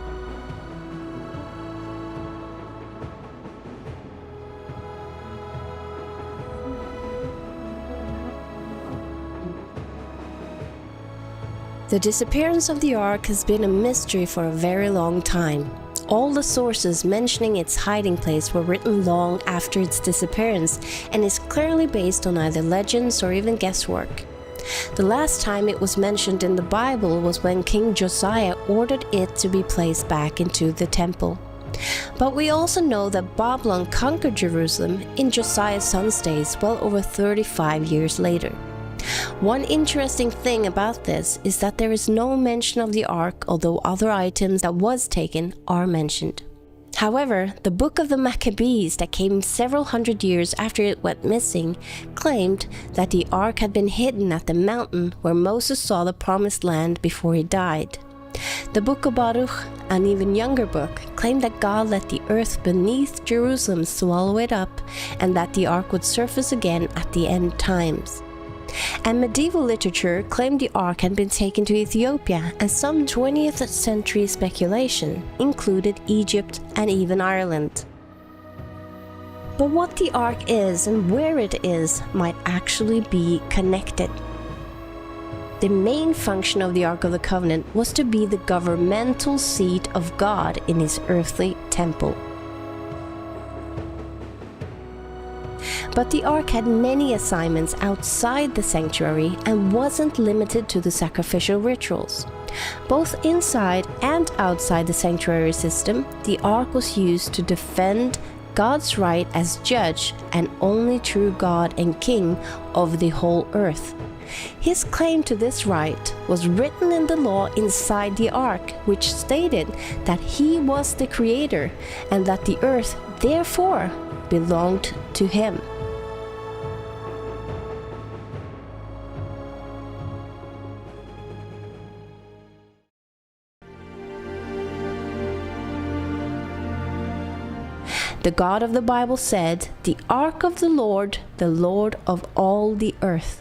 The disappearance of the Ark has been a mystery for a very long time. All the sources mentioning its hiding place were written long after its disappearance and is clearly based on either legends or even guesswork. The last time it was mentioned in the Bible was when King Josiah ordered it to be placed back into the temple. But we also know that Babylon conquered Jerusalem in Josiah's son's days well over 35 years later. One interesting thing about this is that there is no mention of the ark, although other items that was taken are mentioned. However, the Book of the Maccabees that came several hundred years after it went missing claimed that the ark had been hidden at the mountain where Moses saw the promised land before he died. The Book of Baruch, an even younger book, claimed that God let the earth beneath Jerusalem swallow it up and that the ark would surface again at the end times. And medieval literature claimed the ark had been taken to Ethiopia, and some 20th century speculation included Egypt and even Ireland. But what the ark is and where it is might actually be connected. The main function of the Ark of the Covenant was to be the governmental seat of God in his earthly temple. But the ark had many assignments outside the sanctuary and wasn't limited to the sacrificial rituals. Both inside and outside the sanctuary system, the ark was used to defend God's right as judge and only true God and King of the whole earth. His claim to this right was written in the law inside the ark, which stated that he was the creator and that the earth therefore belonged to him. The God of the Bible said, "The ark of the Lord of all the earth.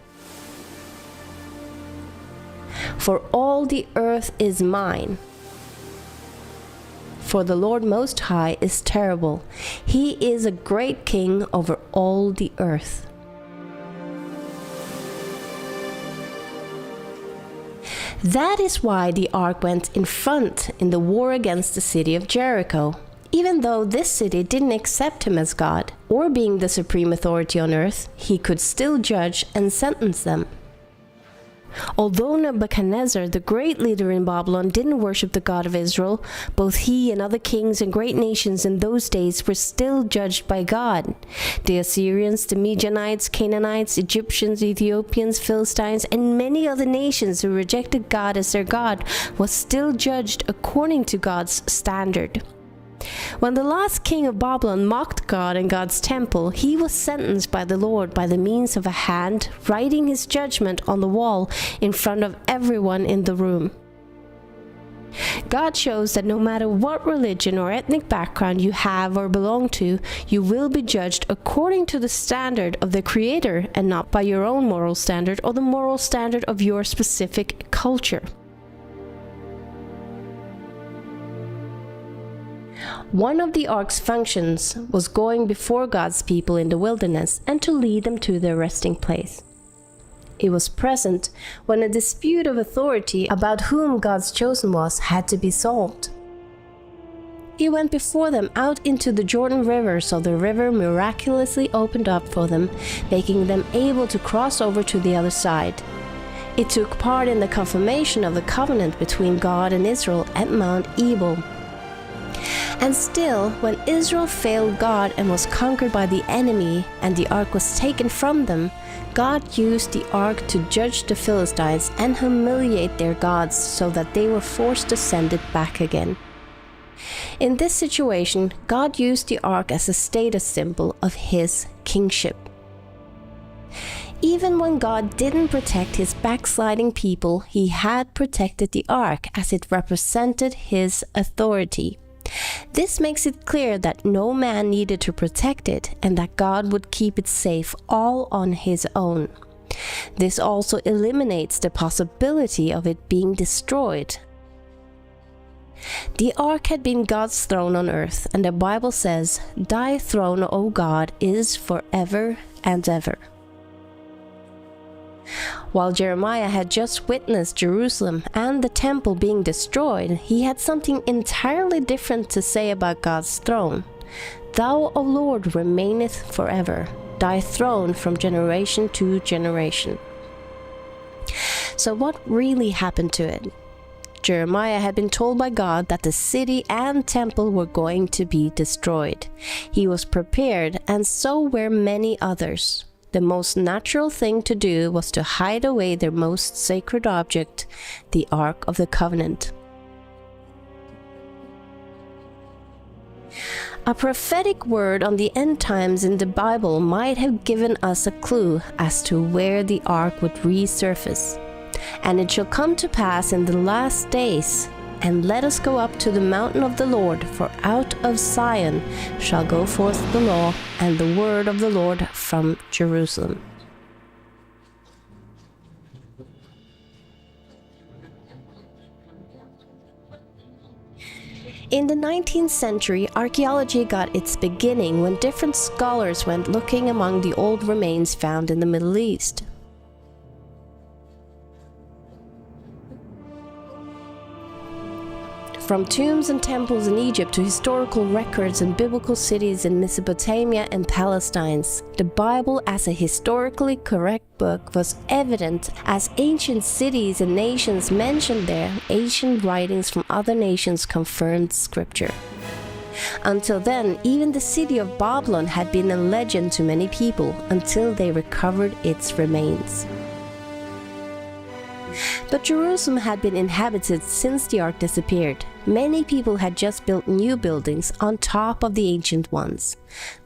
For all the earth is mine. For the Lord Most High is terrible. He is a great king over all the earth." That is why the ark went in front in the war against the city of Jericho. Even though this city didn't accept him as God, or being the supreme authority on earth, he could still judge and sentence them. Although Nebuchadnezzar, the great leader in Babylon, didn't worship the God of Israel, both he and other kings and great nations in those days were still judged by God. The Assyrians, the Midianites, Canaanites, Egyptians, Ethiopians, Philistines, and many other nations who rejected God as their God was still judged according to God's standard. When the last king of Babylon mocked God and God's temple, he was sentenced by the Lord by the means of a hand writing his judgment on the wall in front of everyone in the room. God shows that no matter what religion or ethnic background you have or belong to, you will be judged according to the standard of the Creator and not by your own moral standard or the moral standard of your specific culture. One of the ark's functions was going before God's people in the wilderness and to lead them to their resting place. It was present when a dispute of authority about whom God's chosen was had to be solved. He went before them out into the Jordan River, so the river miraculously opened up for them, making them able to cross over to the other side. It took part in the confirmation of the covenant between God and Israel at Mount Ebal. And still, when Israel failed God and was conquered by the enemy, and the ark was taken from them, God used the ark to judge the Philistines and humiliate their gods so that they were forced to send it back again. In this situation, God used the ark as a status symbol of his kingship. Even when God didn't protect his backsliding people, he had protected the ark as it represented his authority. This makes it clear that no man needed to protect it and that God would keep it safe all on his own. This also eliminates the possibility of it being destroyed. The ark had been God's throne on earth, and the Bible says, "Thy throne, O God, is forever and ever." While Jeremiah had just witnessed Jerusalem and the temple being destroyed, he had something entirely different to say about God's throne. "Thou, O Lord, remaineth forever, thy throne from generation to generation." So what really happened to it? Jeremiah had been told by God that the city and temple were going to be destroyed. He was prepared, and so were many others. The most natural thing to do was to hide away their most sacred object, the Ark of the Covenant. A prophetic word on the end times in the Bible might have given us a clue as to where the ark would resurface. And it shall come to pass in the last days, and let us go up to the mountain of the Lord, for out of Zion shall go forth the law and the word of the Lord from Jerusalem. In the 19th century, archaeology got its beginning when different scholars went looking among the old remains found in the Middle East. From tombs and temples in Egypt to historical records and biblical cities in Mesopotamia and Palestine, the Bible as a historically correct book was evident as ancient cities and nations mentioned there. Ancient writings from other nations confirmed scripture. Until then, even the city of Babylon had been a legend to many people until they recovered its remains. But Jerusalem had been inhabited since the ark disappeared. Many people had just built new buildings on top of the ancient ones.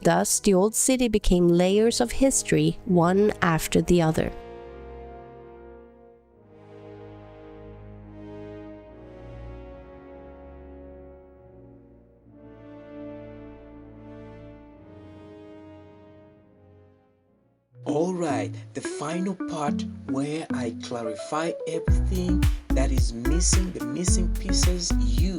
Thus, the old city became layers of history, one after the other. Alright, the final part where I clarify everything that is missing, the missing pieces. You